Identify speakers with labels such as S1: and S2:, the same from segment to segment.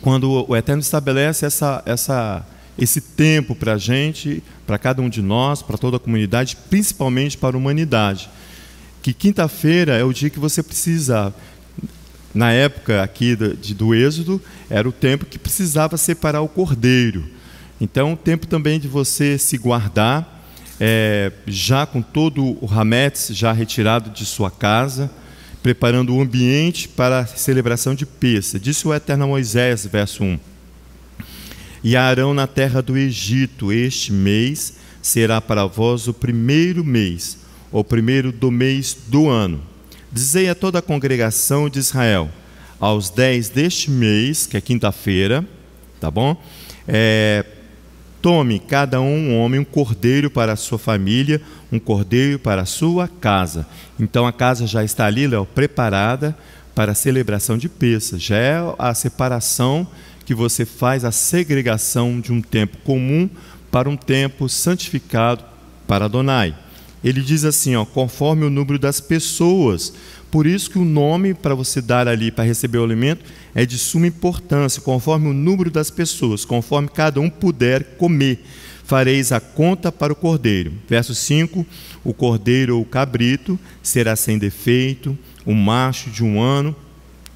S1: quando o Eterno estabelece esse tempo para a gente, para cada um de nós, para toda a comunidade, principalmente para a humanidade. Que quinta-feira é o dia que você precisa, na época aqui do Êxodo, era o tempo que precisava separar o cordeiro. Então, o tempo também de você se guardar, já com todo o hametz já retirado de sua casa, preparando o ambiente para a celebração de Pêssah. Disse o Eterno a Moisés, verso 1: E Arão na terra do Egito, este mês será para vós o primeiro mês, o primeiro do mês do ano. Dizei a toda a congregação de Israel: aos 10 deste mês, que é quinta-feira, tá bom? Tome cada um homem um cordeiro para a sua família, um cordeiro para a sua casa. Então a casa já está ali, Léo, preparada para a celebração de Pêssah. Já é a separação que você faz, a segregação de um tempo comum para um tempo santificado para Adonai. Ele diz assim, conforme o número das pessoas. Por isso que o nome para você dar ali para receber o alimento é de suma importância, conforme o número das pessoas, conforme cada um puder comer. Fareis a conta para o cordeiro. Verso 5, o cordeiro ou o cabrito será sem defeito, o macho de 1 ano,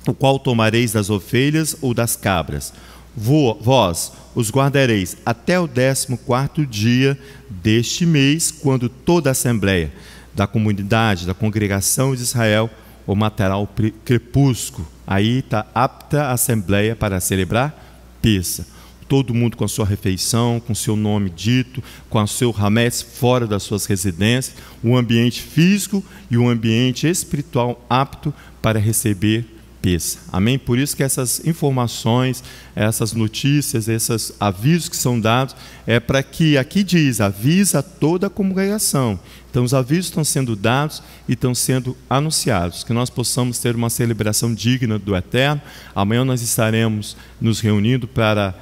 S1: o qual tomareis das ovelhas ou das cabras. Vós os guardareis até o 14º dia deste mês, quando toda a assembleia da comunidade, da congregação de Israel, o matará ao crepúsculo. Aí está apta a assembleia para celebrar Pêssah. Todo mundo com a sua refeição, com seu nome dito, com o seu hametz fora das suas residências, um ambiente físico e um ambiente espiritual apto para receber Pêssah. Amém? Por isso que essas informações, essas notícias, esses avisos que são dados, é para que, aqui diz, avisa toda a congregação. Então os avisos estão sendo dados e estão sendo anunciados, que nós possamos ter uma celebração digna do Eterno. Amanhã nós estaremos nos reunindo para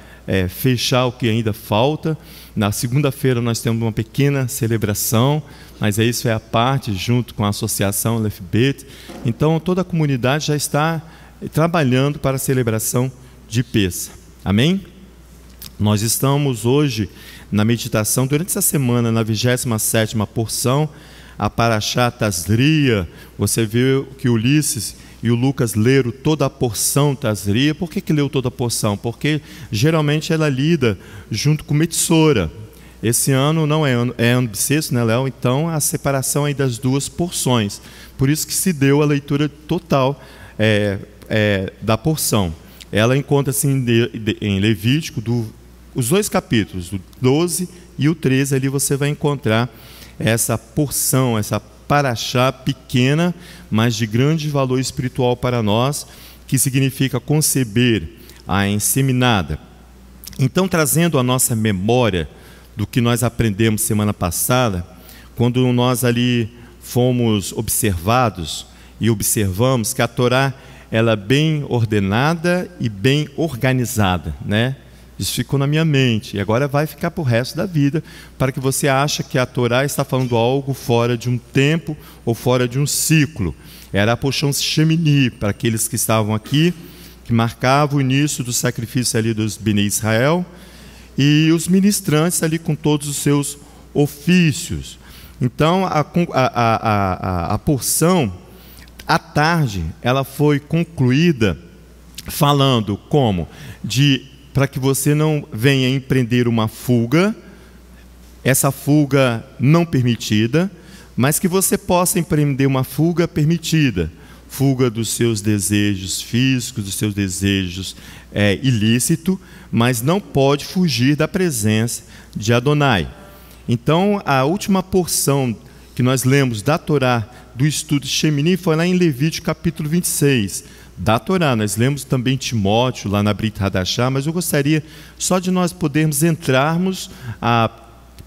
S1: fechar o que ainda falta. Na segunda-feira nós temos uma pequena celebração, mas isso é a parte, junto com a associação Lefbet. Então toda a comunidade já está trabalhando para a celebração de Pêssah. Amém? Nós estamos hoje na meditação, durante essa semana, na 27ª porção, a Parashá Tazria. Você viu que Ulisses e o Lucas leram toda a porção Tazria. Por que leu toda a porção? Porque geralmente ela é lida junto com Metzora. Esse ano não é ano bissexto, né, Léo? Então a separação aí das duas porções. Por isso que se deu a leitura total da porção. Ela encontra-se em Levítico, os 2 capítulos, o 12 e o 13, ali você vai encontrar essa porção, essa Parashá pequena, mas de grande valor espiritual para nós, que significa conceber a inseminada. Então, trazendo a nossa memória do que nós aprendemos semana passada, quando nós ali fomos observados e observamos que a Torá ela é bem ordenada e bem organizada, né? Isso ficou na minha mente e agora vai ficar para o resto da vida, para que você ache que a Torá está falando algo fora de um tempo ou fora de um ciclo. Era a porção Shemini, para aqueles que estavam aqui, que marcava o início do sacrifício ali dos Bnei Israel, e os ministrantes ali com todos os seus ofícios. Então a porção, à tarde, ela foi concluída falando como para que você não venha empreender uma fuga, essa fuga não permitida, mas que você possa empreender uma fuga permitida, fuga dos seus desejos físicos, dos seus desejos ilícitos, mas não pode fugir da presença de Adonai. Então, a última porção que nós lemos da Torá, do estudo de Shemini, foi lá em Levítico capítulo 26, da Torá. Nós lemos também Timóteo, lá na Brit Hadashah, mas eu gostaria só de nós podermos entrarmos a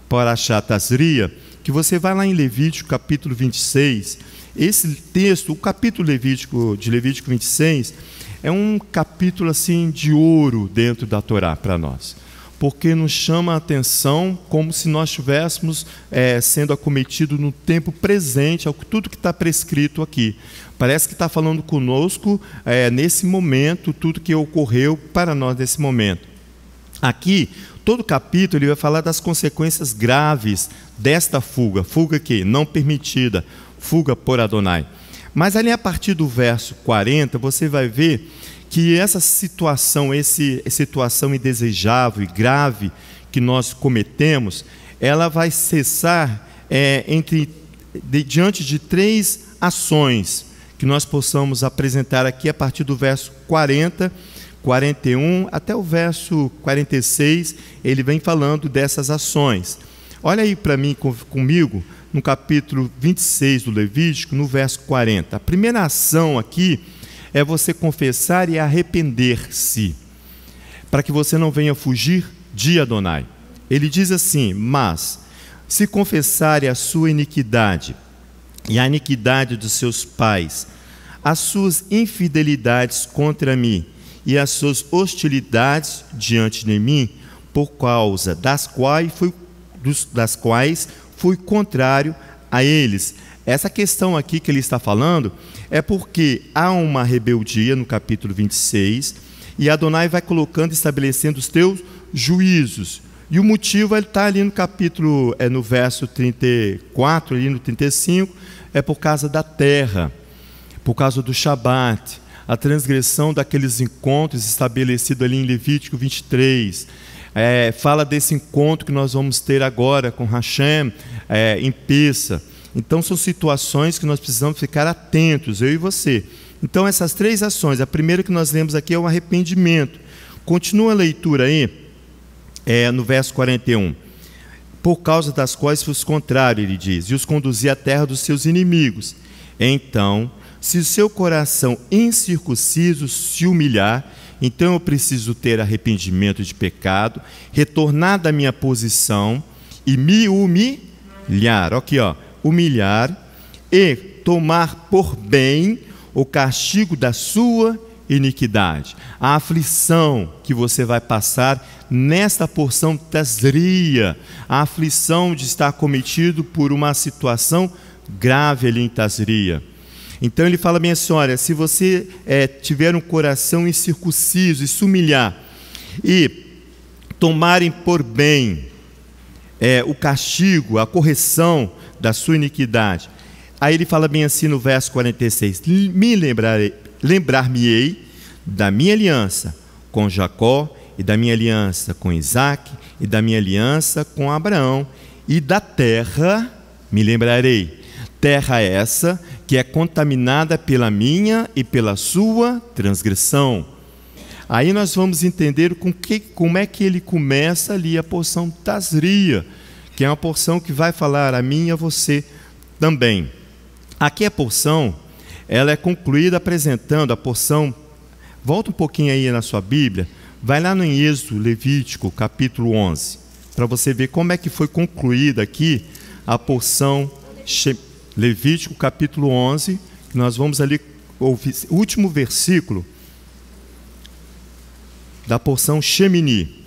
S1: Parashá Tazria, que você vai lá em Levítico capítulo 26, esse texto, o capítulo de Levítico 26, é um capítulo assim de ouro dentro da Torá para nós, porque nos chama a atenção como se nós estivéssemos sendo acometidos no tempo presente, ao tudo que está prescrito aqui. Parece que está falando conosco nesse momento, tudo que ocorreu para nós nesse momento. Aqui, todo o capítulo ele vai falar das consequências graves desta fuga, fuga que não permitida, fuga por Adonai. Mas ali a partir do verso 40, você vai ver que essa situação, situação indesejável e grave que nós cometemos, ela vai cessar diante de 3 ações que nós possamos apresentar aqui a partir do verso 40, 41 até o verso 46, ele vem falando dessas ações. Olha aí para mim, comigo, no capítulo 26 do Levítico, no verso 40. A primeira ação aqui é você confessar e arrepender-se, para que você não venha fugir de Adonai. Ele diz assim: mas se confessarem a sua iniquidade e a iniquidade dos seus pais, as suas infidelidades contra mim e as suas hostilidades diante de mim, por causa das quais fui contrário a eles. Essa questão aqui que ele está falando é porque há uma rebeldia no capítulo 26 e Adonai vai colocando, estabelecendo os teus juízos. E o motivo está ali no capítulo, no verso 34, ali no 35, é por causa da terra, por causa do Shabat, a transgressão daqueles encontros estabelecidos ali em Levítico 23. Fala desse encontro que nós vamos ter agora com Hashem em Pessa. Então são situações que nós precisamos ficar atentos, eu e você. Então essas 3 ações, a primeira que nós lemos aqui é o arrependimento. Continua a leitura aí, no verso 41. Por causa das quais fui contrário, ele diz, e os conduzi à terra dos seus inimigos. Então, se o seu coração incircunciso se humilhar, então eu preciso ter arrependimento de pecado, retornar da minha posição e me humilhar. Aqui, humilhar e tomar por bem o castigo da sua iniquidade. A aflição que você vai passar nesta porção Tazria, a aflição de estar cometido por uma situação grave ali em Tazria. Então ele fala bem assim: olha, se você tiver um coração incircunciso e se humilhar e tomarem por bem o castigo, a correção da sua iniquidade. Aí ele fala bem assim no verso 46: lembrar-me-ei da minha aliança com Jacó, e da minha aliança com Isaque, e da minha aliança com Abraão, e da terra me lembrarei. Terra essa que é contaminada pela minha e pela sua transgressão. Aí nós vamos entender como é que ele começa ali a porção Tazria, que é uma porção que vai falar a mim e a você também. Aqui a porção, ela é concluída apresentando a porção. Volta um pouquinho aí na sua Bíblia, vai lá no Êxodo, Levítico, capítulo 11, para você ver como é que foi concluída aqui a porção Levítico, capítulo 11, que nós vamos ali ouvir o último versículo da porção Shemini,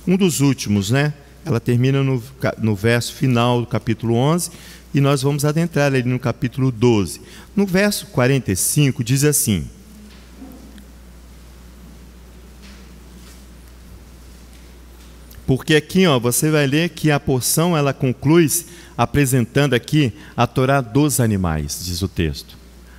S1: um dos últimos, né? Ela termina no verso final do capítulo 11, e nós vamos adentrar ali no capítulo 12. No verso 45 diz assim: porque aqui, você vai ler que a porção ela conclui apresentando aqui a Torá dos animais, diz o texto.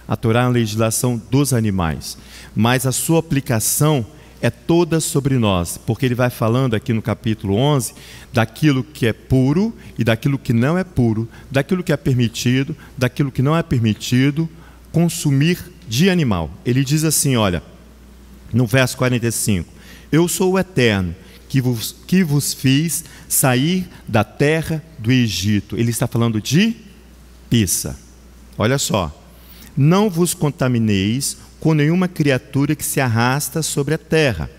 S1: A Torá é a legislação dos animais, mas a sua aplicação é toda sobre nós, porque ele vai falando aqui no capítulo 11 daquilo que é puro e daquilo que não é puro, daquilo que é permitido, daquilo que não é permitido consumir de animal. Ele diz assim, olha, no verso 45: eu sou o Eterno, que vos fiz sair da terra do Egito. Ele está falando de Pessa. Olha só: não vos contamineis com nenhuma criatura que se arrasta sobre a terra.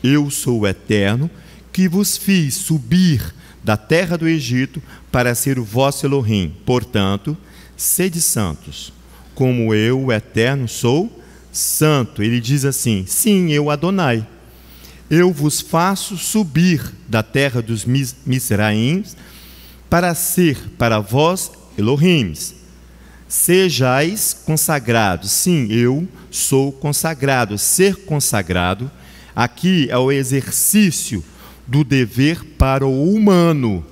S1: Eu sou o Eterno, que vos fiz subir da terra do Egito para ser o vosso Elohim. Portanto, sede santos, como eu, o Eterno, sou santo. Ele diz assim: sim, eu, Adonai, eu vos faço subir da terra dos Misraíns para ser para vós Elohims. Sejais consagrados. Sim, eu sou consagrado. Ser consagrado, aqui é o exercício do dever para o humano.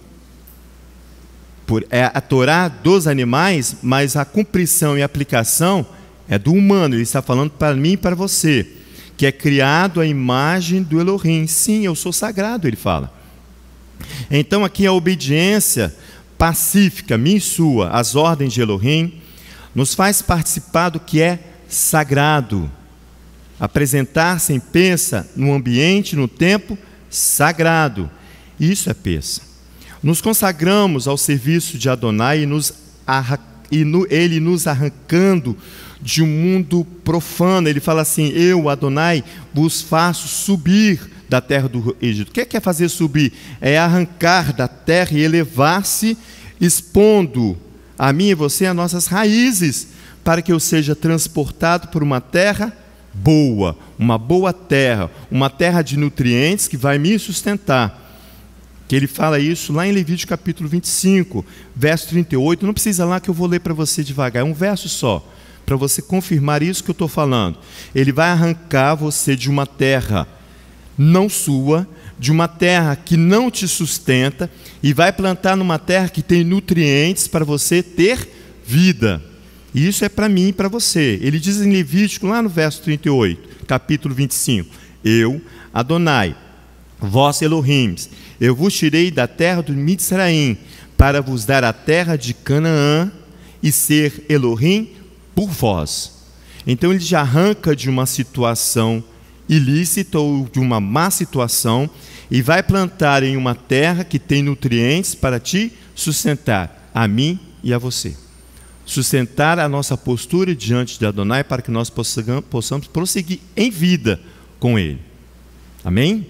S1: É a Torá dos animais, mas a cumprição e aplicação é do humano. Ele está falando para mim e para você, que é criado à imagem do Elohim. Sim, eu sou sagrado, ele fala. Então aqui a obediência pacífica, minha e sua, às ordens de Elohim, nos faz participar do que é sagrado. Apresentar-se em peça no ambiente, no tempo sagrado. Isso é peça. Nos consagramos ao serviço de Adonai ele nos arrancando de um mundo profano. Ele fala assim: eu, Adonai, vos faço subir da terra do Egito. O que é fazer subir? É arrancar da terra e elevar-se, expondo a mim e você as nossas raízes, para que eu seja transportado por uma terra boa, uma boa terra, uma terra de nutrientes que vai me sustentar. Que ele fala isso lá em Levítico capítulo 25, verso 38. Não precisa lá que eu vou ler para você devagar, é um verso só, para você confirmar isso que eu estou falando. Ele vai arrancar você de uma terra não sua, de uma terra que não te sustenta, e vai plantar numa terra que tem nutrientes para você ter vida. E isso é para mim e para você. Ele diz em Levítico, lá no verso 38, capítulo 25: eu, Adonai, vós Elohim, eu vos tirei da terra do Mitzraim, para vos dar a terra de Canaã, e ser Elohim por vós. Então ele já arranca de uma situação ilícita ou de uma má situação, e vai plantar em uma terra que tem nutrientes para te sustentar, a mim e a você. Sustentar a nossa postura diante de Adonai, para que nós possamos prosseguir em vida com Ele. Amém?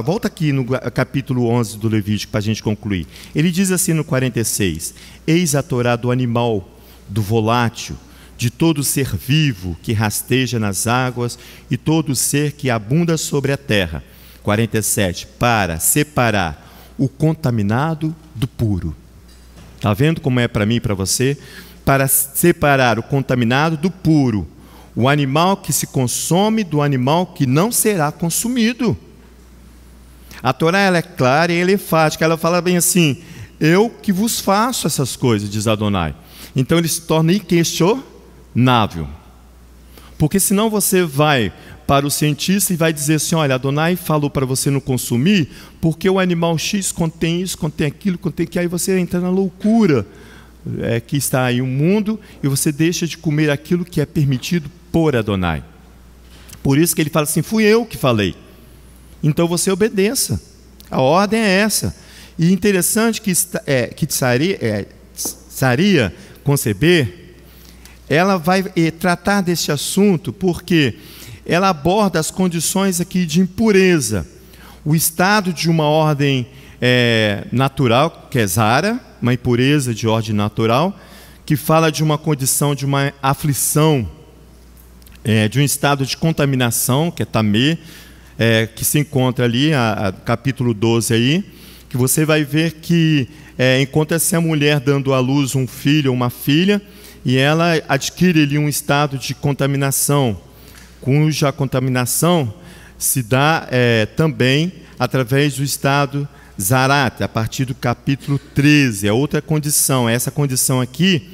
S1: Volta aqui no capítulo 11 do Levítico para a gente concluir. Ele diz assim no 46: eis a Torá do animal, do volátil, de todo ser vivo que rasteja nas águas e todo ser que abunda sobre a terra. 47, para separar o contaminado do puro. Está vendo como é para mim e para você? Para separar o contaminado do puro, o animal que se consome do animal que não será consumido. A Torá, ela é clara e ela é enfática. Ela fala bem assim: eu que vos faço essas coisas, diz Adonai. Então ele se torna inquestionável. Porque senão você vai para o cientista e vai dizer assim: olha, Adonai falou para você não consumir, porque o animal X contém isso, contém aquilo, contém aquilo. Aí você entra na loucura que está aí o mundo, e você deixa de comer aquilo que é permitido por Adonai. Por isso que ele fala assim: fui eu que falei. Então você obedeça. A ordem é essa. E interessante que Tsaria conceber, ela vai tratar deste assunto porque ela aborda as condições aqui de impureza. O estado de uma ordem natural, que é Zara, uma impureza de ordem natural, que fala de uma condição de uma aflição, de um estado de contaminação, que é Tamê, que se encontra ali, capítulo 12 aí, que você vai ver que encontra-se a mulher dando à luz um filho ou uma filha, e ela adquire ali um estado de contaminação, cuja contaminação se dá também através do estado Zarat, a partir do capítulo 13, é outra condição. Essa condição aqui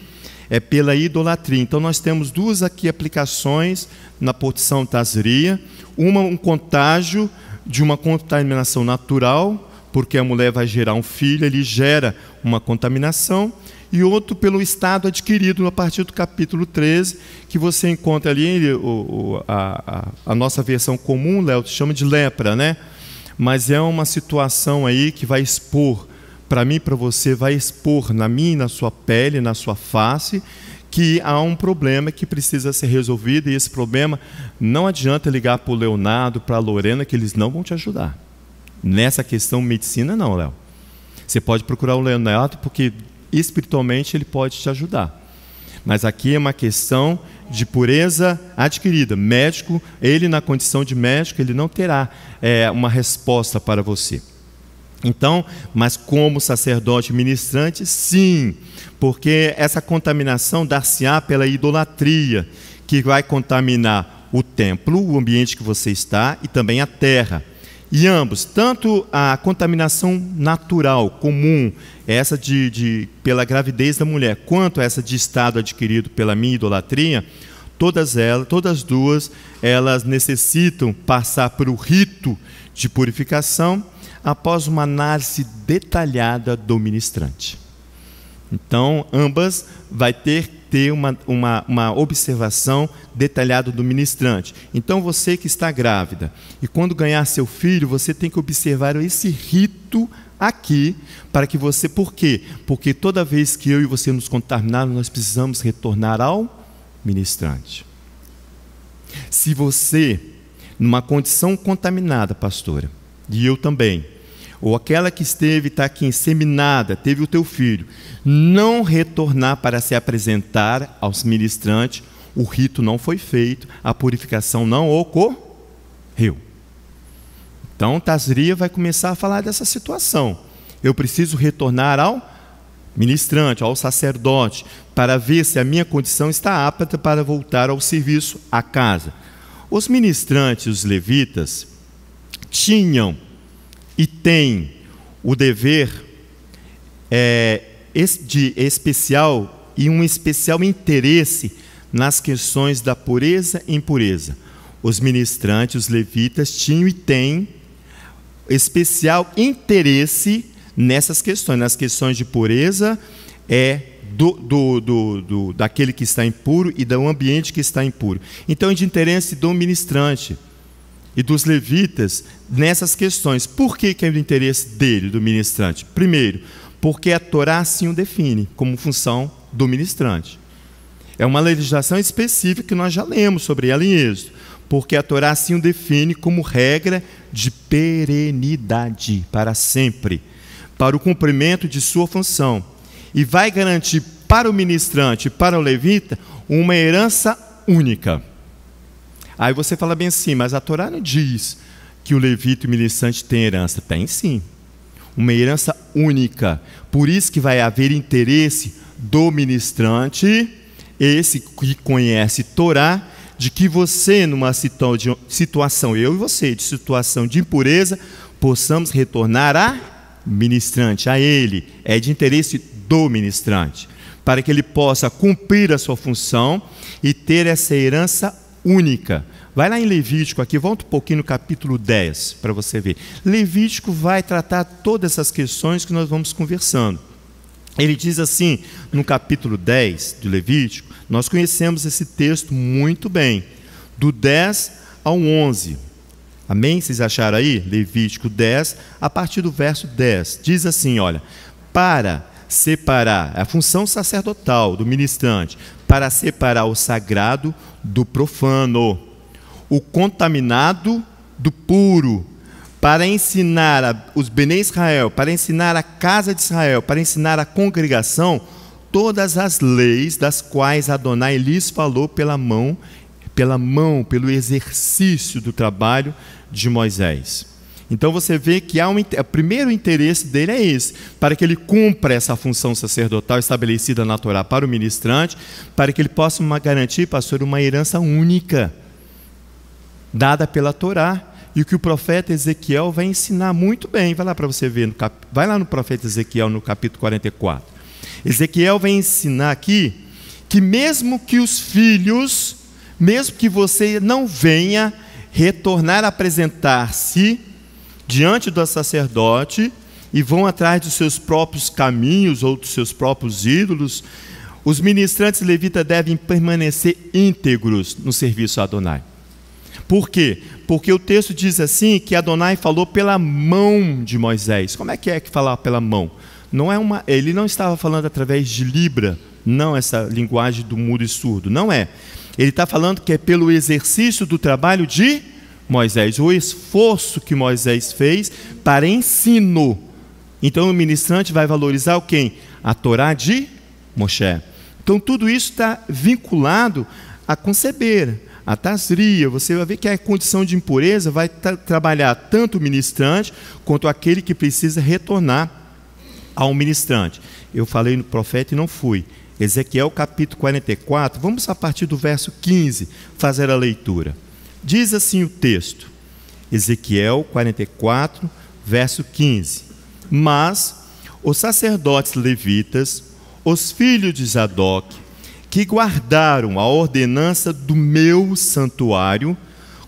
S1: é pela idolatria. Então nós temos duas aqui aplicações na porção Tazria: uma, um contágio de uma contaminação natural, porque a mulher vai gerar um filho, ele gera uma contaminação, e outro pelo estado adquirido a partir do capítulo 13, que você encontra ali, a nossa versão comum, Léo, chama de lepra, né? Mas é uma situação aí que vai expor, para mim e para você, vai expor na minha e na sua pele, na sua face, que há um problema que precisa ser resolvido, e esse problema não adianta ligar para o Leonardo, para a Lorena, que eles não vão te ajudar. Nessa questão medicina não, Léo. Você pode procurar o Leonardo, porque espiritualmente ele pode te ajudar. Mas aqui é uma questão de pureza adquirida. Médico, ele na condição de médico, ele não terá uma resposta para você. Então, mas como sacerdote ministrante, sim, porque essa contaminação dar-se-á pela idolatria, que vai contaminar o templo, o ambiente que você está, e também a terra. E ambos, tanto a contaminação natural, comum, essa pela gravidez da mulher, quanto essa de estado adquirido pela minha idolatria, todas duas, elas necessitam passar por um rito de purificação após uma análise detalhada do ministrante. Então, ambas vai ter uma observação detalhada do ministrante. Então, você que está grávida, e quando ganhar seu filho, você tem que observar esse rito aqui, para que você... Por quê? Porque toda vez que eu e você nos contaminarmos, nós precisamos retornar ao ministrante. Se você, numa condição contaminada, pastora, e eu também, ou aquela que está aqui inseminada, teve o teu filho, não retornar para se apresentar aos ministrantes, o rito não foi feito, a purificação não ocorreu. Então, Tazria vai começar a falar dessa situação. Eu preciso retornar ao ministrante, ao sacerdote, para ver se a minha condição está apta para voltar ao serviço à casa. Os ministrantes, os levitas, tinham e têm o dever de especial e um especial interesse nas questões da pureza e impureza. Os ministrantes, os levitas, tinham e têm especial interesse nessas questões, nas questões de pureza, daquele que está impuro e do ambiente que está impuro. Então, é de interesse do ministrante e dos levitas nessas questões. Por que é do interesse dele, do ministrante? Primeiro, porque a Torá assim o define como função do ministrante. É uma legislação específica que nós já lemos sobre ela em Êxodo, porque a Torá assim o define como regra de perenidade para sempre, para o cumprimento de sua função, e vai garantir para o ministrante e para o levita uma herança única. Aí você fala bem assim, mas a Torá não diz que o levita e o ministrante têm herança. Tem sim, uma herança única. Por isso que vai haver interesse do ministrante, esse que conhece Torá, de que você, numa situação, eu e você, de situação de impureza, possamos retornar a ministrante, a ele. É de interesse do ministrante, para que ele possa cumprir a sua função e ter essa herança única. Vai lá em Levítico, aqui, volta um pouquinho no capítulo 10, para você ver. Levítico vai tratar todas essas questões que nós vamos conversando. Ele diz assim, no capítulo 10 de Levítico, nós conhecemos esse texto muito bem, do 10 ao 11. Amém? Vocês acharam aí? Levítico 10, a partir do verso 10. Diz assim, olha, para separar, a função sacerdotal do ministrante, para separar o sagrado do profano, o contaminado do puro, para ensinar os Bnei Israel, para ensinar a casa de Israel, para ensinar a congregação, todas as leis das quais Adonai lhes falou pelo exercício do trabalho de Moisés. Então você vê que o primeiro interesse dele é esse, para que ele cumpra essa função sacerdotal estabelecida na Torá para o ministrante, para que ele possa garantir, pastor, uma herança única, dada pela Torá, e o que o profeta Ezequiel vai ensinar muito bem. Vai lá para você ver, vai lá no profeta Ezequiel, no capítulo 44. Ezequiel vai ensinar aqui que mesmo que os filhos, mesmo que você não venha retornar a apresentar-se diante do sacerdote e vão atrás dos seus próprios caminhos ou dos seus próprios ídolos, os ministrantes levitas devem permanecer íntegros no serviço a Adonai. Por quê? Porque o texto diz assim, que Adonai falou pela mão de Moisés. Como é que falar pela mão? Ele não estava falando através de Libra, não essa linguagem do mudo e surdo, não é. Ele está falando que é pelo exercício do trabalho de Moisés, o esforço que Moisés fez para ensino. Então o ministrante vai valorizar o quem? A Torá de Moshe. Então tudo isso está vinculado a conceber, a tasria, você vai ver que a condição de impureza vai trabalhar tanto o ministrante quanto aquele que precisa retornar ao ministrante. Eu falei no profeta e não fui. Ezequiel capítulo 44, vamos a partir do verso 15 fazer a leitura. Diz assim o texto, Ezequiel 44, verso 15: Mas os sacerdotes levitas, os filhos de Zadok, que guardaram a ordenança do meu santuário,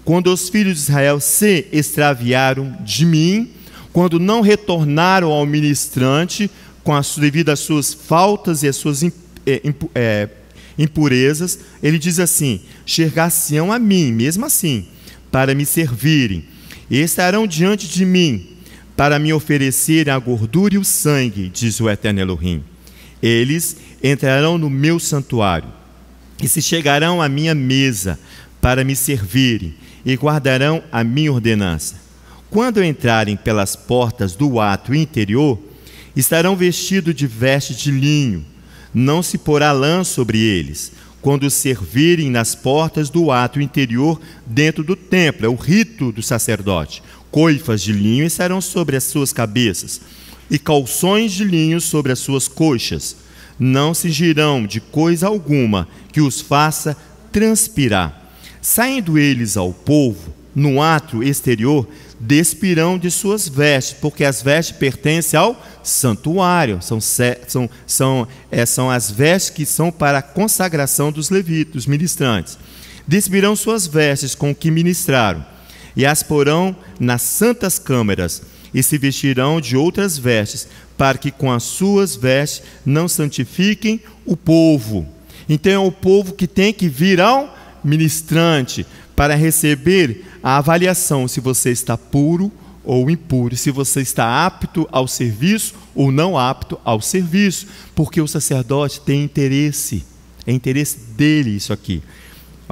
S1: quando os filhos de Israel se extraviaram de mim, quando não retornaram ao ministrante devido às suas faltas e às suas impurezas, ele diz assim: chegar-se-ão a mim, mesmo assim, para me servirem, e estarão diante de mim, para me oferecerem a gordura e o sangue, diz o Eterno Elohim. Eles entrarão no meu santuário, e se chegarão à minha mesa, para me servirem, e guardarão a minha ordenança. Quando entrarem pelas portas do átrio interior, estarão vestidos de vestes de linho, não se porá lã sobre eles, quando servirem nas portas do átrio interior dentro do templo, é o rito do sacerdote. Coifas de linho estarão sobre as suas cabeças, e calções de linho sobre as suas coxas. Não cingirão de coisa alguma que os faça transpirar. Saindo eles ao povo, no átrio exterior, despirão de suas vestes, porque as vestes pertencem ao santuário, são as vestes que são para a consagração dos levitas, dos ministrantes. Despirão suas vestes com que ministraram, e as porão nas santas câmaras, e se vestirão de outras vestes, para que com as suas vestes não santifiquem o povo. Então é o povo que tem que vir ao ministrante para receber a avaliação se você está puro ou impuro, se você está apto ao serviço ou não apto ao serviço, porque o sacerdote tem interesse, é interesse dele isso aqui.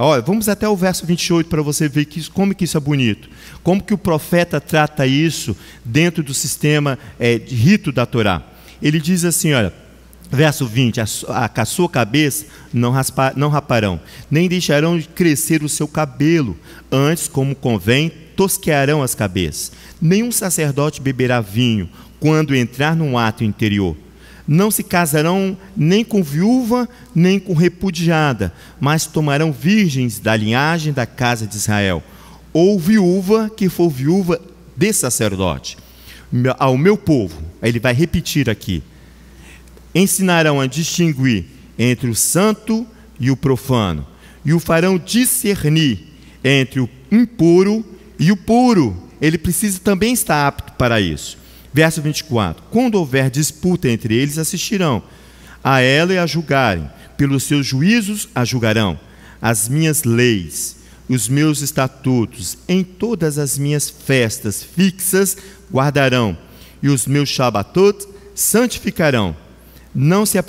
S1: Olha, vamos até o verso 28 para você ver como que isso é bonito, como que o profeta trata isso dentro do sistema de rito da Torá. Ele diz assim, olha, verso 20, a sua cabeça não raparão, nem deixarão de crescer o seu cabelo, antes, como convém, tosquearão as cabeças. Nenhum sacerdote beberá vinho quando entrar num átrio interior. Não se casarão nem com viúva, nem com repudiada, mas tomarão virgens da linhagem da casa de Israel, ou viúva que for viúva de sacerdote. Ao meu povo, ele vai repetir aqui, ensinarão a distinguir entre o santo e o profano, e o farão discernir entre o impuro e o puro. Ele precisa também estar apto para isso. Verso 24: quando houver disputa entre eles, assistirão a ela e a julgarem, pelos seus juízos a julgarão. As minhas leis, os meus estatutos, em todas as minhas festas fixas guardarão, e os meus shabatot santificarão. Não se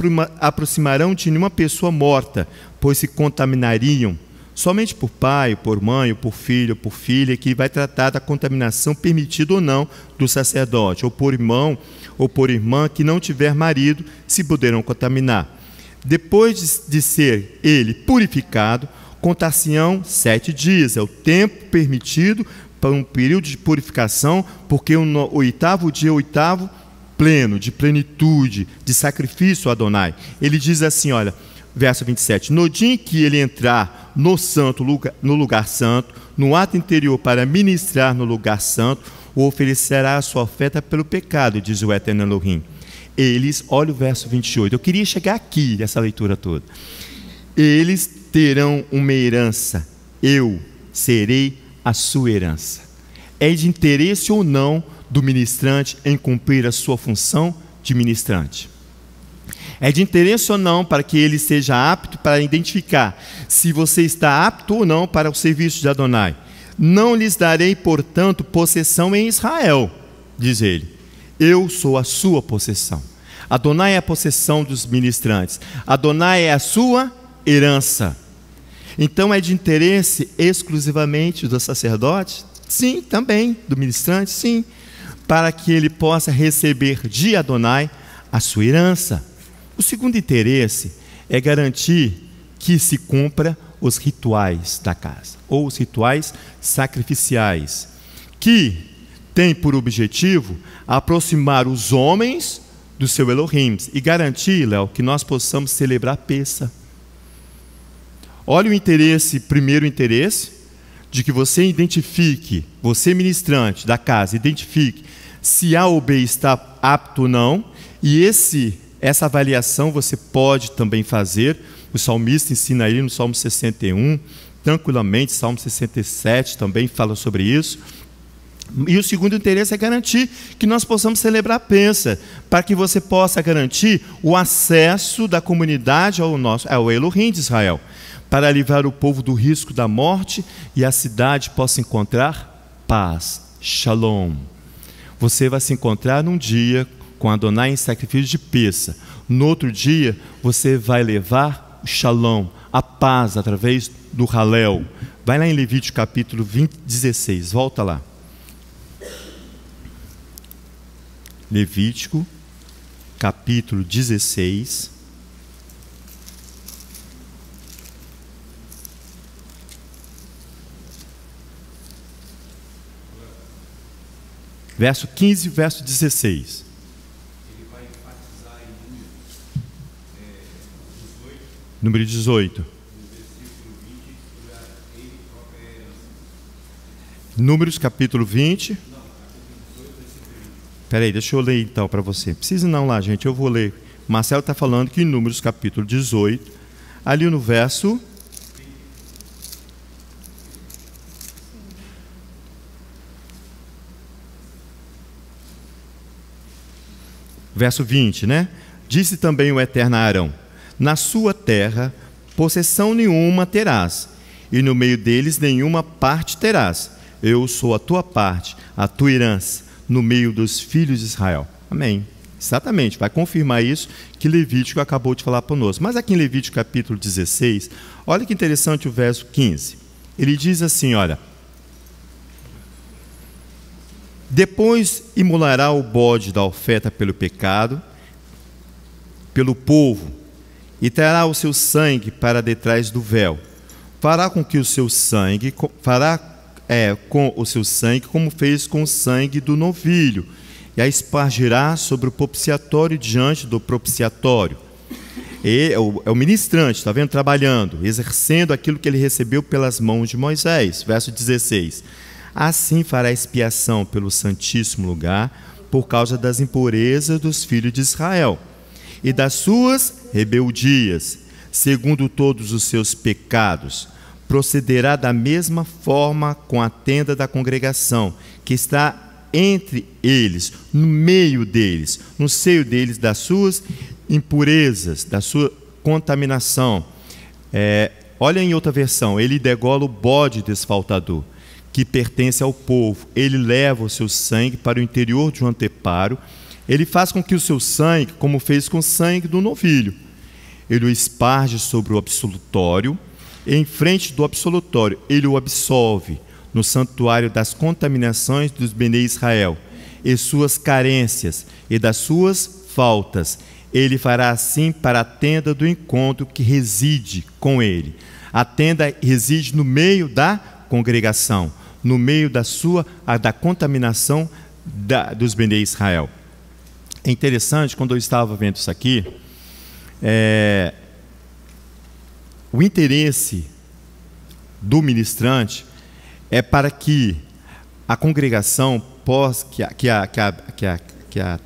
S1: aproximarão de nenhuma pessoa morta, pois se contaminariam. Somente por pai, por mãe, ou por filho, ou por filha, que vai tratar da contaminação permitida ou não do sacerdote, ou por irmão, ou por irmã que não tiver marido, se poderão contaminar. Depois de ser ele purificado, contar-se-ão 7 dias, é o tempo permitido para um período de purificação, porque o 8º dia é o 8º pleno, de plenitude, de sacrifício a Adonai. Ele diz assim, olha, verso 27, no dia em que ele entrar no lugar santo, no ato interior para ministrar no lugar santo, o oferecerá a sua oferta pelo pecado, diz o Eterno Elohim. Eles, olha o verso 28, eu queria chegar aqui nessa leitura toda. Eles terão uma herança, eu serei a sua herança. É de interesse ou não do ministrante em cumprir a sua função de ministrante. É de interesse ou não para que ele seja apto para identificar se você está apto ou não para o serviço de Adonai. Não lhes darei, portanto, possessão em Israel, diz ele. Eu sou a sua possessão. Adonai é a possessão dos ministrantes. Adonai é a sua herança. Então é de interesse exclusivamente do sacerdote? Sim, também. Do ministrante? Sim. Para que ele possa receber de Adonai a sua herança. O segundo interesse é garantir que se cumpra os rituais da casa, ou os rituais sacrificiais, que tem por objetivo aproximar os homens do seu Elohim e garantir, Léo, que nós possamos celebrar Pessa. Olha o interesse, primeiro interesse, de que você identifique, você ministrante da casa, identifique se A ou B está apto ou não, e essa avaliação você pode também fazer. O salmista ensina aí no Salmo 61, tranquilamente, Salmo 67 também fala sobre isso. E o segundo interesse é garantir que nós possamos celebrar a Pessa, para que você possa garantir o acesso da comunidade ao Elohim de Israel, para livrar o povo do risco da morte e a cidade possa encontrar paz, shalom. Você vai se encontrar num dia com Adonai em sacrifício de Pessa. No outro dia, você vai levar o shalom, a paz, através do Halel. Vai lá em Levítico capítulo 16, volta lá. Levítico capítulo 16. Verso 15 e verso 16.
S2: Ele vai enfatizar em
S1: Número 18.
S2: no versículo 20, sobre ele própria herança.
S1: Números capítulo 20. Espera aí, deixa eu ler então para você. Precisa não lá, gente, eu vou ler. Marcelo está falando que em Números capítulo 18, ali no verso... Verso 20, né? Disse também o Eterno a Arão: na sua terra possessão nenhuma terás, e no meio deles nenhuma parte terás. Eu sou a tua parte, a tua herança, no meio dos filhos de Israel. Amém. Exatamente, vai confirmar isso que Levítico acabou de falar conosco. Mas aqui em Levítico capítulo 16, olha que interessante o verso 15. Ele diz assim, olha: depois imolará o bode da oferta pelo pecado, pelo povo, e trará o seu sangue para detrás do véu. Fará com o seu sangue como fez com o sangue do novilho, e a espargirá sobre o propiciatório diante do propiciatório. É o ministrante, está vendo? Trabalhando, exercendo aquilo que ele recebeu pelas mãos de Moisés. Verso 16. Assim fará expiação pelo santíssimo lugar, por causa das impurezas dos filhos de Israel, e das suas rebeldias, segundo todos os seus pecados. Procederá da mesma forma com a tenda da congregação, que está entre eles, no meio deles, no seio deles, das suas impurezas, da sua contaminação. Olha em outra versão, ele degola o bode desfaltador, que pertence ao povo. Ele leva o seu sangue para o interior de um anteparo. Ele faz com que o seu sangue, como fez com o sangue do novilho, ele o esparge sobre o absolutório. Em frente do absolutório, ele o absolve no santuário das contaminações dos Benei Israel, e suas carências e das suas faltas. Ele fará assim para a tenda do encontro que reside com ele. A tenda reside no meio da congregação, no meio da contaminação dos Benei Israel. É interessante, quando eu estava vendo isso aqui, o interesse do ministrante é para que a congregação possa, que a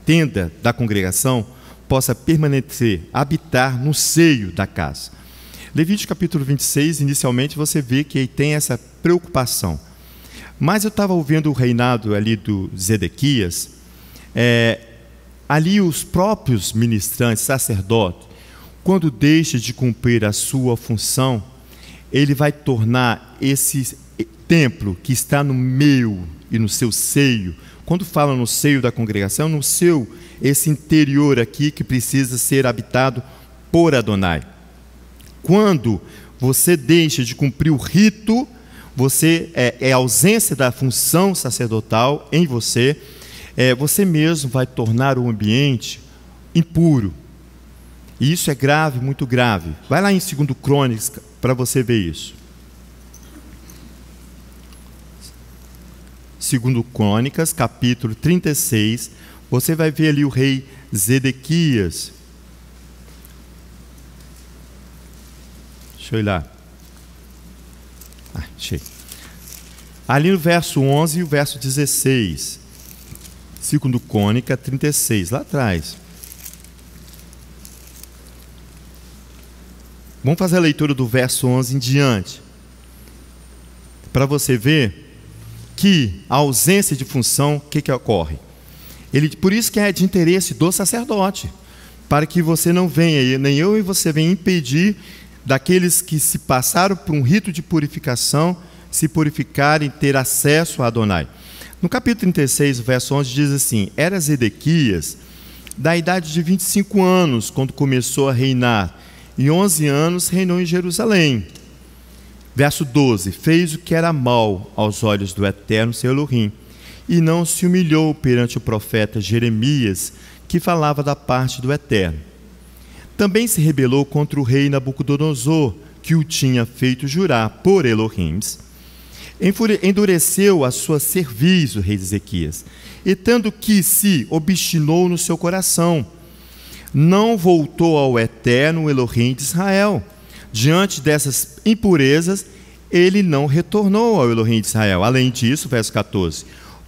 S1: tenda da congregação possa permanecer, habitar no seio da casa. Levítico capítulo 26, inicialmente você vê que ele tem essa preocupação. Mas eu estava ouvindo o reinado ali do Zedequias, ali os próprios ministrantes, sacerdotes, quando deixa de cumprir a sua função, ele vai tornar esse templo que está no meio e no seu seio. Quando fala no seio da congregação, no seu, esse interior aqui que precisa ser habitado por Adonai. Quando você deixa de cumprir o rito, você é a ausência da função sacerdotal em você, você mesmo vai tornar o ambiente impuro. E isso é grave, muito grave. Vai lá em 2 Crônicas, para você ver isso. Segundo Crônicas, capítulo 36, você vai ver ali o rei Zedequias. Deixa eu ir lá. Achei. Ali no verso 11 e o verso 16. Segundo Crônica 36, lá atrás. Vamos fazer a leitura do verso 11 em diante. Para você ver que a ausência de função, o que ocorre? Por isso que é de interesse do sacerdote, para que você não venha, nem eu e você venha impedir daqueles que se passaram por um rito de purificação, se purificarem, ter acesso a Adonai. No capítulo 36, verso 11, diz assim: era Zedequias da idade de 25 anos, quando começou a reinar, e 11 anos reinou em Jerusalém. Verso 12: fez o que era mal aos olhos do Eterno, seu Elohim, e não se humilhou perante o profeta Jeremias, que falava da parte do Eterno. Também se rebelou contra o rei Nabucodonosor, que o tinha feito jurar por Elohims. Endureceu a sua cerviz, o rei Ezequias, e tanto que se obstinou no seu coração, não voltou ao Eterno, o Elohim de Israel. Diante dessas impurezas, ele não retornou ao Elohim de Israel. Além disso, verso 14: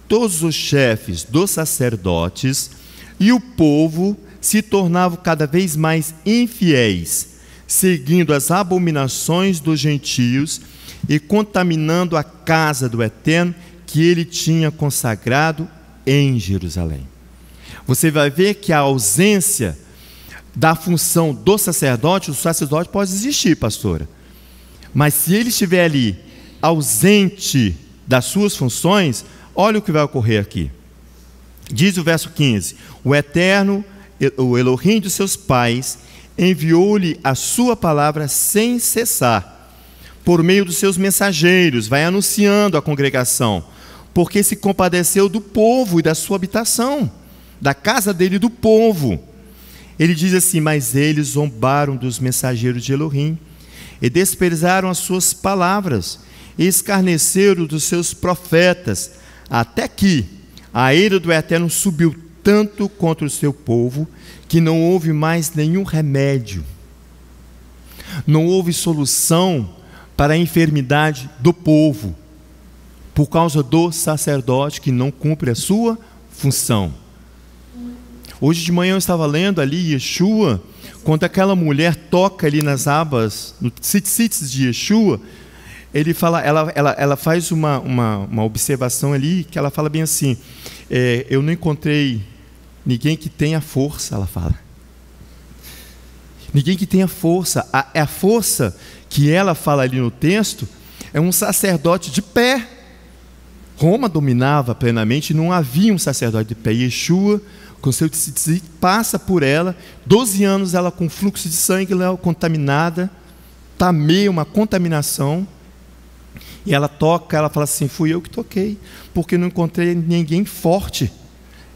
S1: todos os chefes dos sacerdotes e o povo se tornavam cada vez mais infiéis, seguindo as abominações dos gentios e contaminando a casa do Eterno que ele tinha consagrado em Jerusalém. Você vai ver que a ausência da função do sacerdote, o sacerdote pode existir, pastora, mas se ele estiver ali ausente das suas funções, olha o que vai ocorrer aqui. Diz o verso 15: o Eterno, o Elohim de seus pais, enviou-lhe a sua palavra sem cessar, por meio dos seus mensageiros, vai anunciando à congregação, porque se compadeceu do povo e da sua habitação, da casa dele e do povo. Ele diz assim: mas eles zombaram dos mensageiros de Elohim, e desprezaram as suas palavras, e escarneceram dos seus profetas, até que a ira do Eterno subiu tanto contra o seu povo, que não houve mais nenhum remédio, não houve solução para a enfermidade do povo, por causa do sacerdote que não cumpre a sua função. Hoje de manhã eu estava lendo ali Yeshua, quando aquela mulher toca ali nas abas, no tzitzit de Yeshua, ele fala, ela faz uma observação ali, que ela fala bem assim: eu não encontrei ninguém que tenha força, ela fala. Ninguém que tenha força. A força que ela fala ali no texto é um sacerdote de pé. Roma dominava plenamente, não havia um sacerdote de pé. Yeshua, com seu tzitzit, passa por ela, 12 anos ela com fluxo de sangue, ela é contaminada, está meio uma contaminação, e ela toca, ela fala assim: fui eu que toquei, porque não encontrei ninguém forte.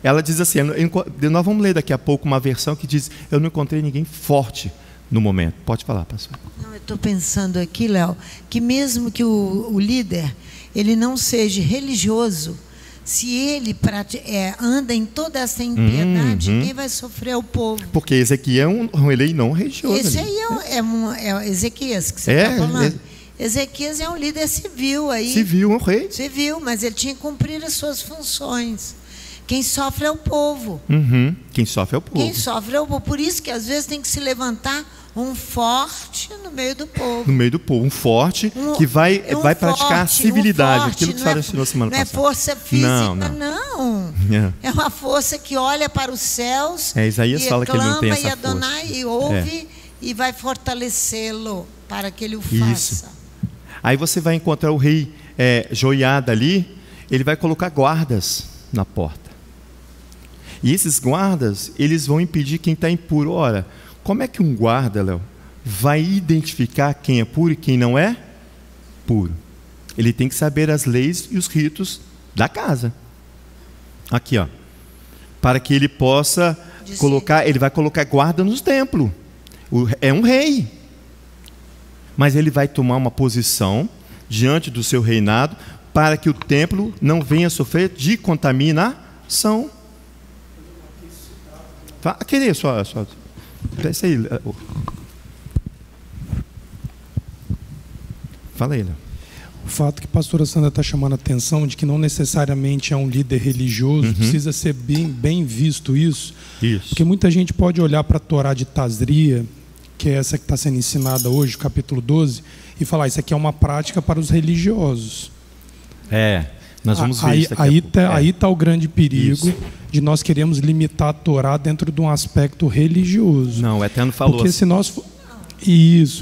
S1: Ela diz assim, nós vamos ler daqui a pouco uma versão que diz: eu não encontrei ninguém forte no momento. Pode falar, pastor.
S3: Não, eu estou pensando aqui, Léo, que mesmo que o líder ele não seja religioso, se ele anda em toda essa impiedade, quem vai sofrer é o povo.
S1: Porque Ezequias é um rei não religioso.
S3: Esse aí é Ezequias que você está falando. Ezequias é um líder civil aí.
S1: Civil, é um rei.
S3: Civil, mas ele tinha que cumprir as suas funções. Quem sofre é o povo.
S1: Quem sofre é o povo.
S3: Quem sofre é o povo. Por isso que às vezes tem que se levantar um forte no meio do povo.
S1: No meio do povo, um forte que vai praticar a civilidade. Aquilo que a senhora ensinou semana passada.
S3: Não é força física, não. É uma força que olha para os céus.
S1: Isaías fala que ele não tem essa força.
S3: Adonai, e ouve e vai fortalecê-lo para que ele o faça.
S1: Isso. Aí você vai encontrar o rei Joiada ali, ele vai colocar guardas na porta. E esses guardas, eles vão impedir quem está impuro. Ora, como é que um guarda, Léo, vai identificar quem é puro e quem não é puro? Ele tem que saber as leis e os ritos da casa. Aqui, ó. Para que ele possa colocar, ele vai colocar guarda nos templos. É um rei. mas ele vai tomar uma posição diante do seu reinado para que o templo não venha sofrer de contaminação. Queria só. Pensa aí. Fala aí, Léo.
S4: O fato que a pastora Sandra está chamando a atenção de que não necessariamente é um líder religioso, precisa ser bem visto isso. Porque muita gente pode olhar para a Torá de Tazria, que é essa que está sendo ensinada hoje, capítulo 12, e falar, isso aqui é uma prática para os religiosos.
S1: Nós vamos ver isso daqui a pouco.
S4: Aí está o grande perigo de nós queremos limitar a Torá dentro de um aspecto religioso.
S1: Não, o Eterno falou
S4: porque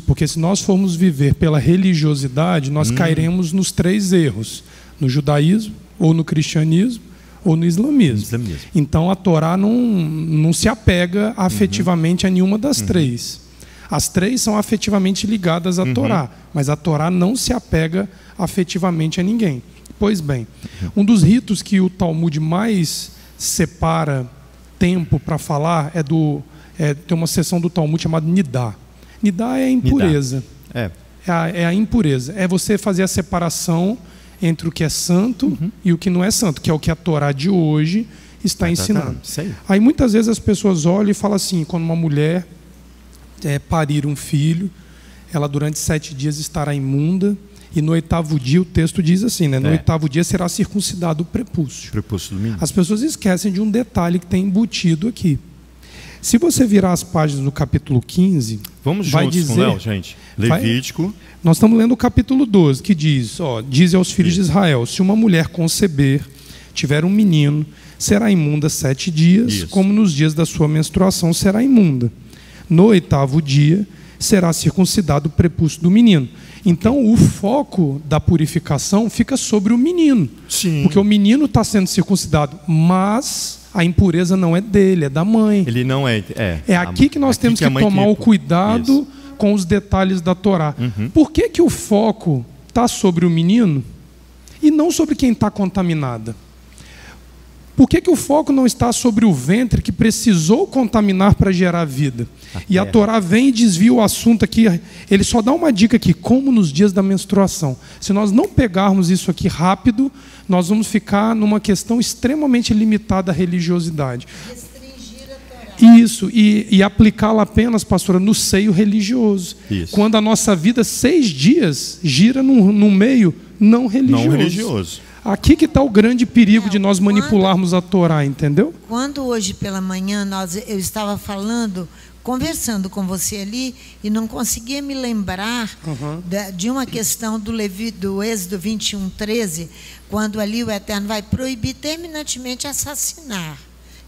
S4: porque se nós formos viver pela religiosidade, nós cairemos nos 3 erros: no judaísmo, ou no cristianismo, ou no islamismo. Então a Torá não se apega afetivamente a nenhuma das 3. As 3 são afetivamente ligadas à Torá, mas a Torá não se apega afetivamente a ninguém. Pois bem, um dos ritos que o Talmud mais separa tempo para falar tem uma seção do Talmud chamada Nidá. Nidá é a impureza. É a impureza. É você fazer a separação entre o que é santo e o que não é santo, que é o que a Torá de hoje está ensinando. Aí muitas vezes as pessoas olham e falam assim, quando uma mulher parir um filho, ela durante 7 dias estará imunda, e no 8º dia o texto diz assim, né? No 8º dia será circuncidado o prepúcio.
S1: Prepúcio do menino.
S4: As pessoas esquecem de um detalhe que tem embutido aqui. Se você virar as páginas do capítulo 15,
S1: vamos
S4: vai
S1: juntos
S4: dizer,
S1: com o Léo, gente. Levítico.
S4: Nós estamos lendo o capítulo 12, que diz, diz aos filhos de Israel, se uma mulher conceber, tiver um menino, será imunda 7 dias, como nos dias da sua menstruação será imunda. No 8º dia, será circuncidado o prepúcio do menino. Então o foco da purificação fica sobre o menino. Porque o menino está sendo circuncidado, mas a impureza não é dele, é da mãe.
S1: Ele não é.
S4: É aqui que nós temos que tomar o cuidado com os detalhes da Torá. Por que o foco está sobre o menino e não sobre quem está contaminada? Por que o foco não está sobre o ventre que precisou contaminar para gerar vida? E a Torá vem e desvia o assunto aqui. Ele só dá uma dica aqui, como nos dias da menstruação. Se nós não pegarmos isso aqui rápido, nós vamos ficar numa questão extremamente limitada à religiosidade.
S3: Restringir a Torá.
S4: Isso, e aplicá-la apenas, pastora, no seio religioso. Quando a nossa vida, 6 dias, gira num meio não religioso. Aqui que está o grande perigo de nós manipularmos a Torá, entendeu?
S3: Quando hoje pela manhã eu estava conversando com você ali e não conseguia me lembrar de uma questão do Êxodo 21:13, quando ali o Eterno vai proibir terminantemente assassinar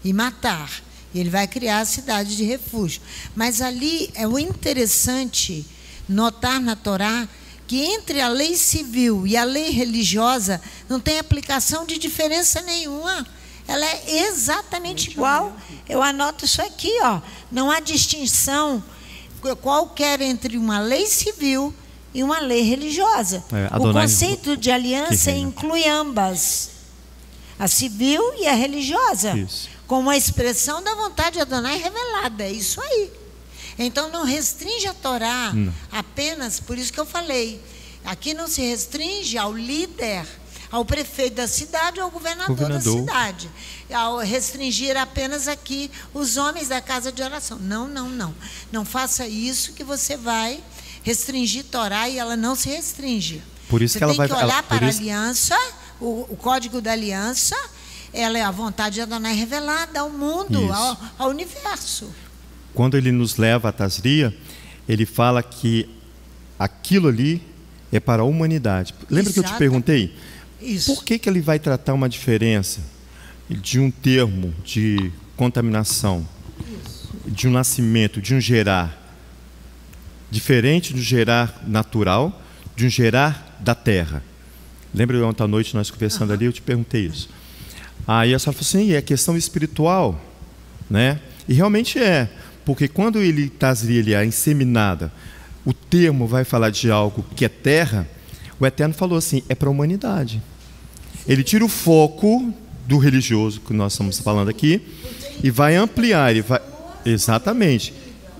S3: e matar. E ele vai criar a cidade de refúgio. Mas ali é o interessante notar na Torá que entre a lei civil e a lei religiosa não tem aplicação de diferença nenhuma. Ela é exatamente igual. Eu anoto isso aqui, não há distinção qualquer entre uma lei civil e uma lei religiosa. O conceito de aliança inclui ambas, a civil e a religiosa, como a expressão da vontade de Adonai revelada. É isso aí. Então não restringe a Torá apenas, por isso que eu falei, aqui não se restringe ao líder, ao prefeito da cidade ou ao governador da cidade, ao restringir apenas aqui os homens da casa de oração. Não faça isso, que você vai restringir Torá e ela não se restringe.
S1: Por isso
S3: você tem que olhar para a aliança, o código da aliança, ela é a vontade de Adonai revelada ao mundo, ao universo.
S1: Quando ele nos leva a Tazria, ele fala que aquilo ali é para a humanidade. Lembra que eu te perguntei? Por que ele vai tratar uma diferença de um termo de contaminação, de um nascimento, de um gerar, diferente do gerar natural, de um gerar da terra? Lembra ontem à noite nós conversando ali, eu te perguntei isso. Aí a senhora falou assim, é questão espiritual, né? E realmente é. Porque quando ele Tazria a inseminada, o termo vai falar de algo que é terra, o Eterno falou assim, é para a humanidade. Ele tira o foco do religioso, que nós estamos falando aqui, e vai ampliar, exatamente.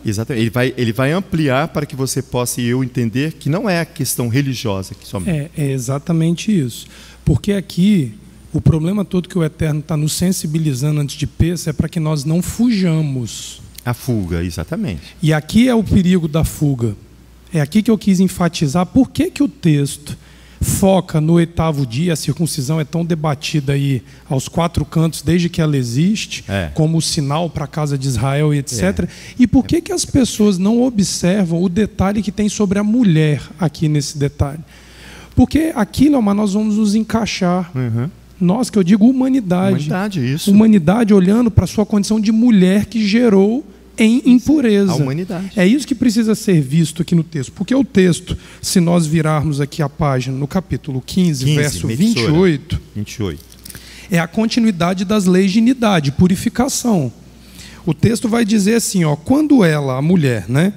S1: Exatamente. Ele vai ampliar para que você possa e eu entender que não é a questão religiosa que somente.
S4: É exatamente isso. Porque aqui, o problema todo que o Eterno está nos sensibilizando antes de Pêssego é para que nós não fujamos.
S1: A fuga, exatamente.
S4: E aqui é o perigo da fuga. É aqui que eu quis enfatizar por que o texto foca no 8º dia. A circuncisão é tão debatida aí aos 4 cantos desde que ela existe, como sinal para a casa de Israel e etc. E por que as pessoas não observam o detalhe que tem sobre a mulher aqui nesse detalhe? Porque aqui, Leomar, nós vamos nos encaixar. Nós, que eu digo humanidade.
S1: Humanidade, isso.
S4: Humanidade olhando para a sua condição de mulher que gerou em impureza.
S1: A humanidade.
S4: É isso que precisa ser visto aqui no texto. Porque o texto, se nós virarmos aqui a página, no capítulo 15 verso 28, é a continuidade das leis de nidade, purificação. O texto vai dizer assim, ó, quando ela, a mulher, né,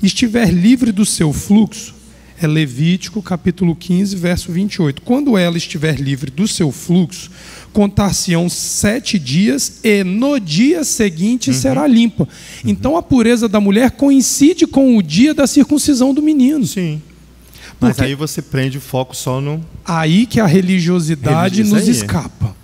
S4: estiver livre do seu fluxo, é Levítico, capítulo 15, verso 28. Quando ela estiver livre do seu fluxo, contar-se-ão 7 dias e no dia seguinte será limpa. Então a pureza da mulher coincide com o dia da circuncisão do menino.
S1: Sim. Mas aí você prende o foco só no...
S4: Aí que a religiosidade nos escapa.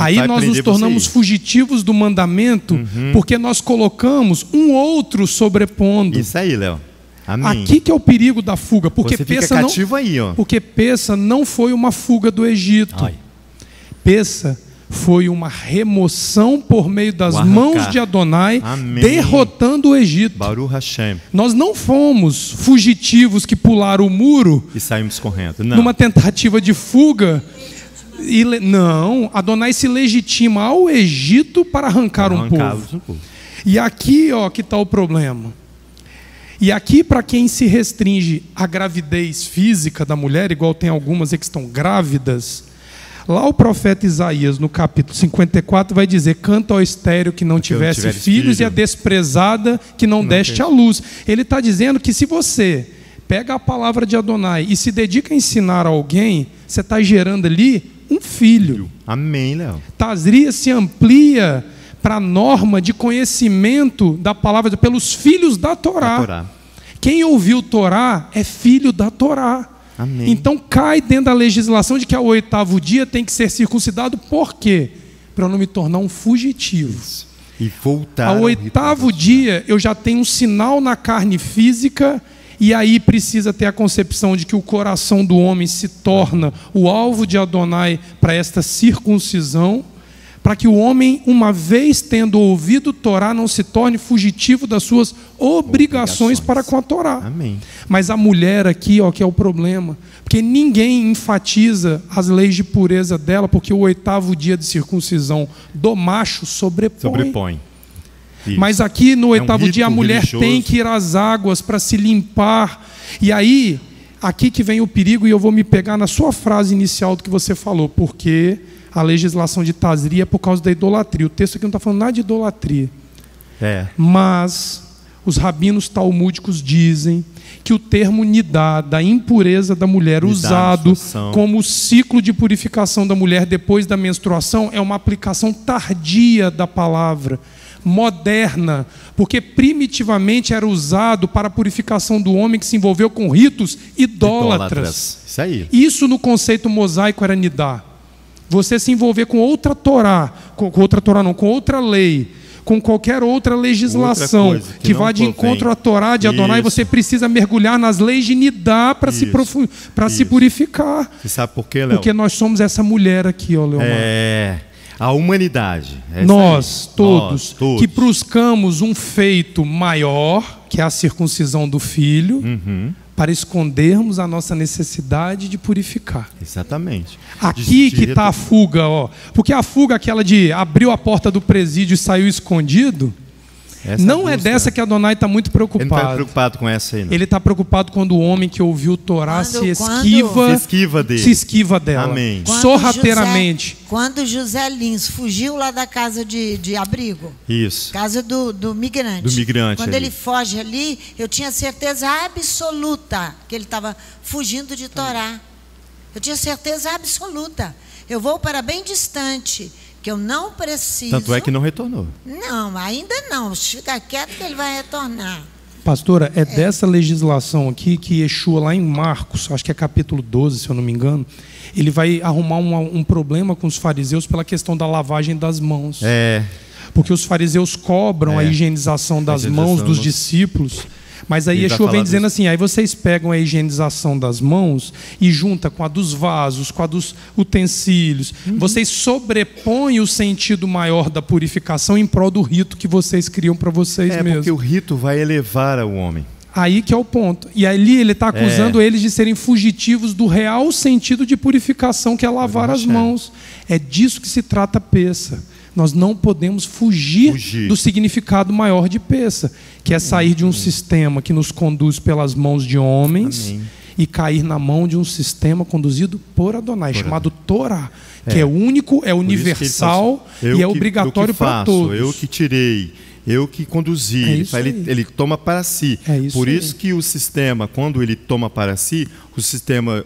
S4: Aí nós nos tornamos fugitivos do mandamento, porque nós colocamos um outro sobrepondo.
S1: Isso aí, Léo. Amém.
S4: Aqui que é o perigo da fuga, porque
S1: você fica cativo aí, ó.
S4: Porque Pêssego não foi uma fuga do Egito. Pêssego foi uma remoção por meio das mãos de Adonai, derrotando o Egito.
S1: Baruch Hashem.
S4: Nós não fomos fugitivos que pularam o muro
S1: e saímos correndo. Não.
S4: Numa tentativa de fuga. Não, Adonai se legitima ao Egito para arrancar um povo. E aqui, ó, que está o problema. E aqui, para quem se restringe à gravidez física da mulher, igual tem algumas aí que estão grávidas, lá o profeta Isaías, no capítulo 54, vai dizer: canta ao estéril que não tivesse filhos e a desprezada que não deste à luz. Ele está dizendo que se você pega a palavra de Adonai e se dedica a ensinar alguém, você está gerando ali um filho.
S1: Amém, Léo.
S4: Tazria se amplia para a norma de conhecimento da palavra pelos filhos da Torá. Quem ouviu Torá é filho da Torá.
S1: Amém.
S4: Então cai dentro da legislação de que ao 8º dia tem que ser circuncidado. Por quê? Para eu não me tornar um fugitivo.
S1: Isso. E voltar
S4: ao 8º dia eu já tenho um sinal na carne física, e aí precisa ter a concepção de que o coração do homem se torna o alvo de Adonai para esta circuncisão, para que o homem, uma vez tendo ouvido Torá, não se torne fugitivo das suas obrigações para com a Torá.
S1: Amém.
S4: Mas a mulher aqui, ó, que é o problema, porque ninguém enfatiza as leis de pureza dela, porque o 8º dia de circuncisão do macho sobrepõe. Mas aqui no 8º dia a mulher tem que ir às águas para se limpar. E aí, aqui que vem o perigo, e eu vou me pegar na sua frase inicial do que você falou, porque a legislação de Tazria é por causa da idolatria. O texto aqui não está falando nada de idolatria. Mas os rabinos talmúdicos dizem que o termo nidá, da impureza da mulher, usado como ciclo de purificação da mulher depois da menstruação, é uma aplicação tardia da palavra, moderna, porque primitivamente era usado para a purificação do homem que se envolveu com ritos idólatras.
S1: Isso aí.
S4: Isso no conceito mosaico era nidá. Você se envolver com outra Torá, com outra lei, com qualquer outra legislação que vá de encontro à Torá de Adonai, você precisa mergulhar nas leis de nidá para se purificar.
S1: Você sabe por quê, Léo?
S4: Porque nós somos essa mulher aqui, ó, Leomar.
S1: A humanidade.
S4: Nós todos que buscamos um feito maior, que é a circuncisão do filho, para escondermos a nossa necessidade de purificar.
S1: Exatamente.
S4: Aqui que está a fuga, ó. Porque a fuga, aquela de abriu a porta do presídio e saiu escondido, não é dessa que Adonai está muito preocupado.
S1: Ele não está preocupado com essa aí, não.
S4: Ele está preocupado quando o homem que ouviu Torá se esquiva dela.
S1: Amém.
S4: Sorrateiramente.
S3: Quando José Lins fugiu lá da casa de abrigo.
S1: Isso.
S3: Casa do migrante.
S1: Do migrante.
S3: Quando ele foge ali, eu tinha certeza absoluta que ele estava fugindo de Torá. Eu tinha certeza absoluta. Eu vou para bem distante, que eu não preciso.
S1: Tanto é que não retornou.
S3: Não, ainda não. Fica quieto que ele vai retornar.
S4: Pastora, é dessa legislação aqui que Yeshua, lá em Marcos, acho que é capítulo 12, se eu não me engano, ele vai arrumar um problema com os fariseus pela questão da lavagem das mãos. Porque os fariseus cobram a higienização das mãos dos discípulos. Mas aí Yeshua vem dizendo assim, aí vocês pegam a higienização das mãos e junta com a dos vasos, com a dos utensílios. Vocês sobrepõem o sentido maior da purificação em prol do rito que vocês criam para vocês mesmos.
S1: Porque o rito vai elevar o homem.
S4: Aí que é o ponto. E ali ele está acusando eles de serem fugitivos do real sentido de purificação, que é lavar as mãos. É disso que se trata a peça. Nós não podemos fugir do significado maior de peça, que é sair de um sistema que nos conduz pelas mãos de homens e cair na mão de um sistema conduzido por Adonai, chamado Torá, que é único, é universal e é obrigatório para todos.
S1: Eu que tirei, eu que conduzi. Ele toma para si. Por isso que o sistema, quando ele toma para si, o sistema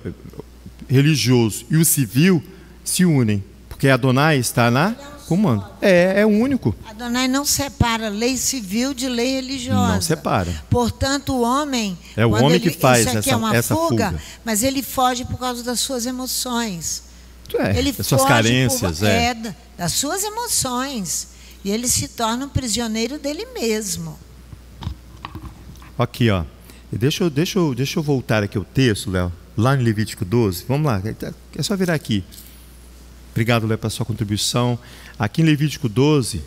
S1: religioso e o civil se unem, porque Adonai está na comando. É único.
S3: Adonai não separa lei civil de lei religiosa.
S1: Não separa.
S3: Portanto, o homem...
S1: É o homem que faz
S3: essa
S1: fuga.
S3: Mas ele foge por causa das suas emoções.
S1: Ele das suas carências.
S3: Das suas emoções. E ele se torna um prisioneiro dele mesmo.
S1: Aqui, ó. Deixa eu voltar aqui o texto, Léo. Lá em Levítico 12. Vamos lá. É só virar aqui. Obrigado, Léo, pela sua contribuição. Aqui em Levítico 12,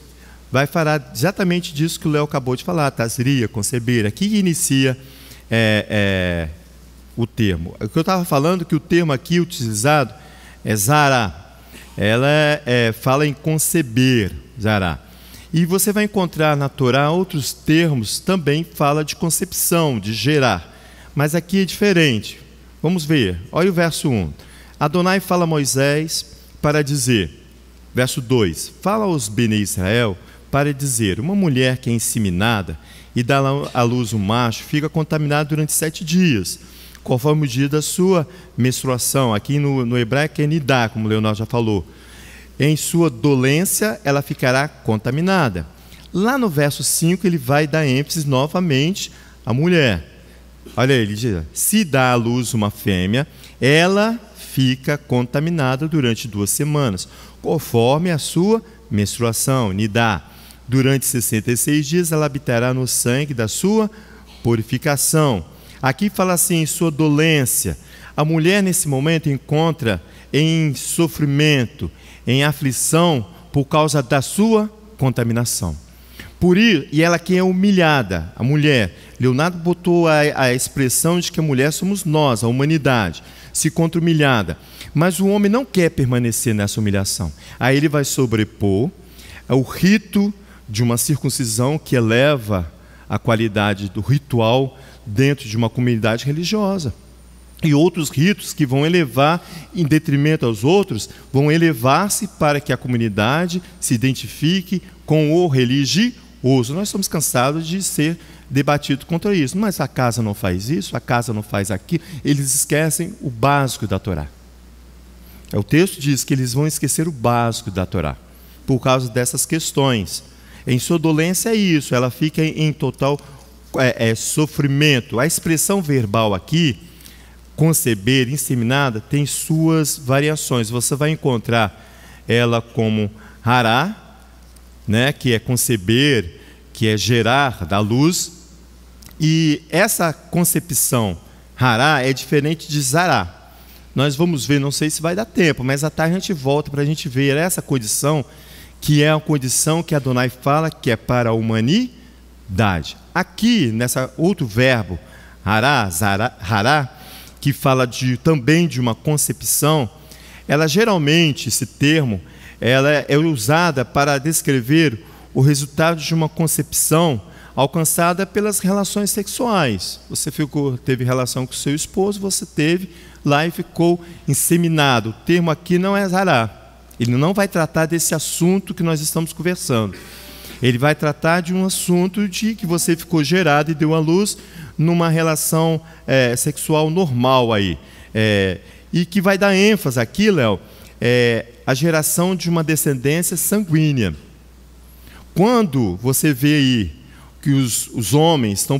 S1: vai falar exatamente disso que o Léo acabou de falar, tazria, conceber. Aqui inicia o termo. O que eu estava falando, que o termo aqui utilizado é zará. Ela fala em conceber, zará. E você vai encontrar na Torá outros termos, também fala de concepção, de gerar. Mas aqui é diferente. Vamos ver. Olha o verso 1. Adonai fala a Moisés para dizer, verso 2, fala aos Bnei Israel para dizer, uma mulher que é inseminada e dá à luz um macho, fica contaminada durante 7 dias, conforme o dia da sua menstruação. Aqui no hebraico é nidá, como o Leonardo já falou. Em sua dolência ela ficará contaminada. Lá no verso 5 ele vai dar ênfase novamente à mulher. Olha aí, ele diz, se dá à luz uma fêmea, ela fica contaminada durante 2 semanas, conforme a sua menstruação, nidá. Durante 66 dias ela habitará no sangue da sua purificação. Aqui fala assim, em sua dolência. A mulher nesse momento encontra em sofrimento, em aflição, por causa da sua contaminação. E ela que é humilhada, a mulher. Leonardo botou a expressão de que a mulher somos nós, a humanidade, se encontra humilhada. Mas o homem não quer permanecer nessa humilhação. Aí ele vai sobrepor o rito de uma circuncisão que eleva a qualidade do ritual dentro de uma comunidade religiosa. E outros ritos que vão elevar, em detrimento aos outros, vão elevar-se para que a comunidade se identifique com o religioso. Nós estamos cansados de ser debatido contra isso. Mas a casa não faz isso, a casa não faz aquilo. Eles esquecem o básico da Torá. O texto diz que eles vão esquecer o básico da Torá, por causa dessas questões. Em sua dolência é isso, ela fica em total sofrimento. A expressão verbal aqui, conceber, inseminada, tem suas variações. Você vai encontrar ela como hará, né, que é conceber, que é gerar, dar luz. E essa concepção hará é diferente de zará. Nós vamos ver, não sei se vai dar tempo, mas à tarde a gente volta para a gente ver essa condição, que é a condição que Adonai fala que é para a humanidade. Aqui, nessa outro verbo, hará, hará, que fala também de uma concepção, ela geralmente, esse termo, ela é usada para descrever o resultado de uma concepção alcançada pelas relações sexuais. Você teve relação com seu esposo, você teve lá e ficou inseminado. O termo aqui não é zará. Ele não vai tratar desse assunto que nós estamos conversando. Ele vai tratar de um assunto de que você ficou gerado e deu à luz numa relação sexual normal aí. E que vai dar ênfase aqui, Léo, a geração de uma descendência sanguínea. Quando você vê aí que os homens estão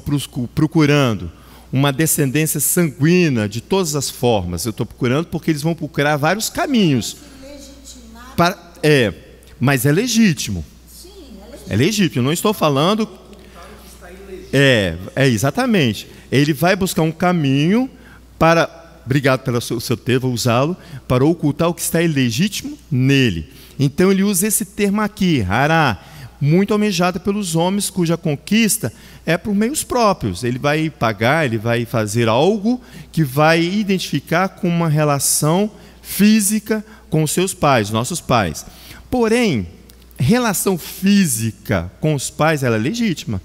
S1: procurando uma descendência sanguínea de todas as formas. Eu estou procurando porque eles vão procurar vários caminhos. Mas é legítimo. É legítimo. Eu não estou falando... exatamente. Ele vai buscar um caminho para... Obrigado pelo seu termo, vou usá-lo, para ocultar o que está ilegítimo nele. Então ele usa esse termo aqui, hará, muito almejado pelos homens, cuja conquista é por meios próprios. Ele vai pagar, ele vai fazer algo que vai identificar com uma relação física com os seus pais, nossos pais. Porém, relação física com os pais, ela é legítima.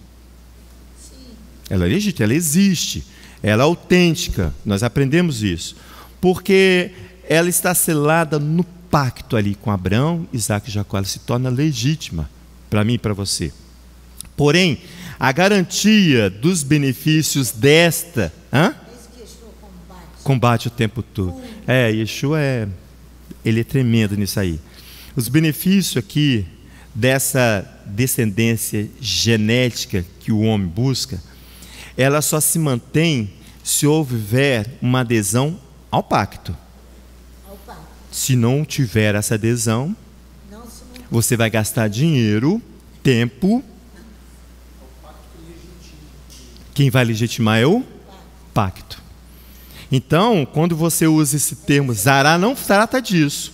S1: Ela é legítima, ela existe. Ela é autêntica, nós aprendemos isso, porque ela está selada no pacto ali com Abraão, Isaac e Jacó, ela se torna legítima para mim e para você. Porém, a garantia dos benefícios desta... Combate o tempo todo. Yeshua ele é tremendo nisso aí. Os benefícios aqui dessa descendência genética que o homem busca, ela só se mantém se houver uma adesão ao pacto. Se não tiver essa adesão, você vai gastar dinheiro, tempo. Quem vai legitimar é o pacto. Então, quando você usa esse termo, Zará não trata disso.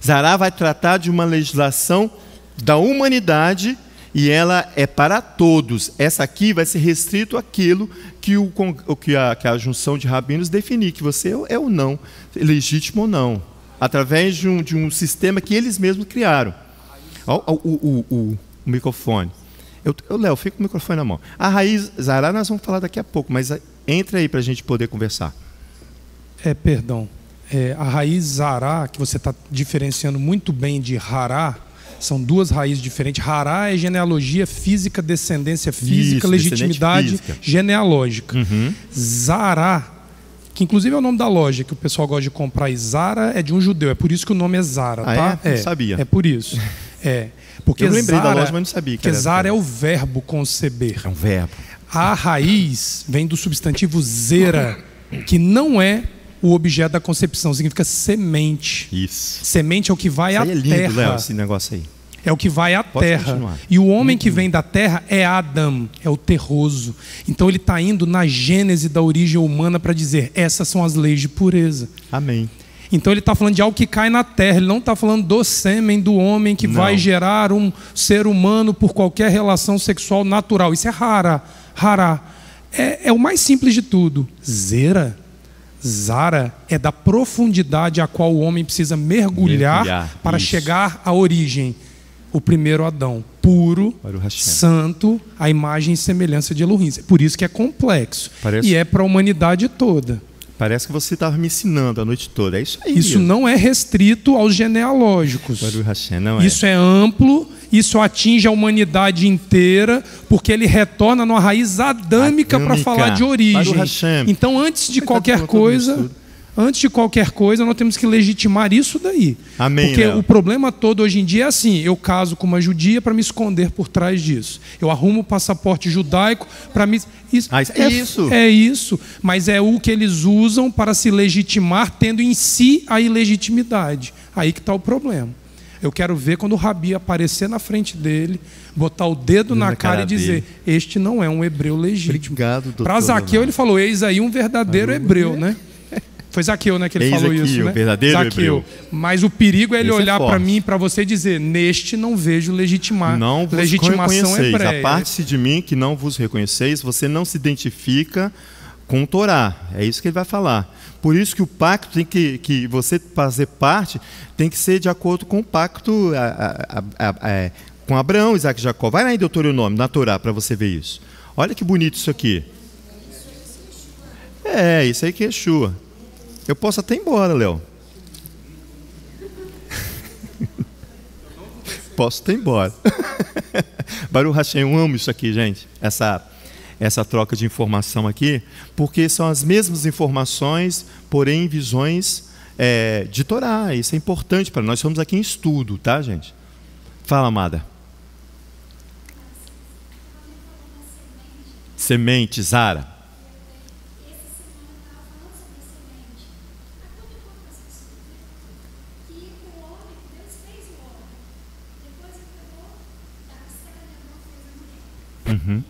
S1: Zará vai tratar de uma legislação da humanidade, e ela é para todos. Essa aqui vai ser restrito àquilo que a junção de rabinos definir, que você é ou não, legítimo ou não, através de um sistema que eles mesmos criaram. O microfone. Léo, fica com o microfone na mão. A raiz Zará nós vamos falar daqui a pouco, mas entra aí para a gente poder conversar.
S4: A raiz Zará, que você está diferenciando muito bem de Hará, são duas raízes diferentes. Hará é genealogia física, descendência física, legitimidade física. Genealógica. Zará, que inclusive é o nome da loja que o pessoal gosta de comprar, e Zara é de um judeu, é por isso que o nome é Zara, tá?
S1: Não sabia.
S4: É por isso. Porque
S1: eu lembrei
S4: Zara,
S1: da loja, mas não sabia.
S4: Porque Zara é o verbo conceber.
S1: É um verbo.
S4: A raiz vem do substantivo zera, que não é o objeto da concepção, significa semente.
S1: Isso.
S4: Semente é o que vai à terra.
S1: Isso aí é lindo, Léo, esse negócio aí.
S4: É o que vai à
S1: Pode
S4: terra.
S1: continuar.
S4: E o homem que vem da terra é Adão, é o terroso. Então ele está indo na gênese da origem humana para dizer, essas são as leis de pureza.
S1: Amém.
S4: Então ele está falando de algo que cai na terra, ele não está falando do sêmen do homem que vai gerar um ser humano por qualquer relação sexual natural. Isso é hará. É o mais simples de tudo. Zara é da profundidade a qual o homem precisa mergulhar para chegar à origem. O primeiro Adão, puro, santo, a imagem e semelhança de Elohim. Por isso que é complexo. E é para a humanidade toda.
S1: Parece que você estava me ensinando a noite toda. É isso aí.
S4: Isso
S1: mesmo.
S4: Não é restrito aos genealógicos.
S1: Não é.
S4: Isso é amplo, isso atinge a humanidade inteira, porque ele retorna numa raiz adâmica para falar de origem. Então, antes de qualquer coisa, nós temos que legitimar isso daí.
S1: Amém,
S4: porque
S1: Léo.
S4: o problema todo hoje em dia é assim, eu caso com uma judia para me esconder por trás disso. Eu arrumo o passaporte judaico para me... É isso, mas é o que eles usam para se legitimar, tendo em si a ilegitimidade. Aí que está o problema. Eu quero ver quando o rabi aparecer na frente dele, botar o dedo na cara e dizer, este não é um hebreu legítimo.
S1: Obrigado, doutor.
S4: Para Zaqueu ele falou, eis aí um verdadeiro hebreu, né? Foi Zaqueu, né, que ele falou
S1: aqui,
S4: isso, né?
S1: O verdadeiro
S4: Zaqueu.
S1: hebreu.
S4: Mas o perigo é ele olhar para mim e para você dizer, neste não vejo
S1: não vos
S4: legitimação hebreia.
S1: Aparte-se de mim que não vos reconheceis, você não se identifica com o Torá. É isso que ele vai falar. Por isso que o pacto tem que você fazer parte, tem que ser de acordo com o pacto com Abraão, Isaac e Jacó. Vai lá em Deuteronômio, na Torá, para você ver isso. Olha que bonito isso aqui. Isso aí que é Yeshua. Eu posso até ir embora, Léo. Posso até ir embora. Baruch Hashem, eu amo isso aqui, gente. Essa troca de informação aqui, porque são as mesmas informações, porém visões de Torá. Isso é importante para nós. Nós somos aqui em estudo, tá, gente? Fala, amada. Semente, Zara. Uhum.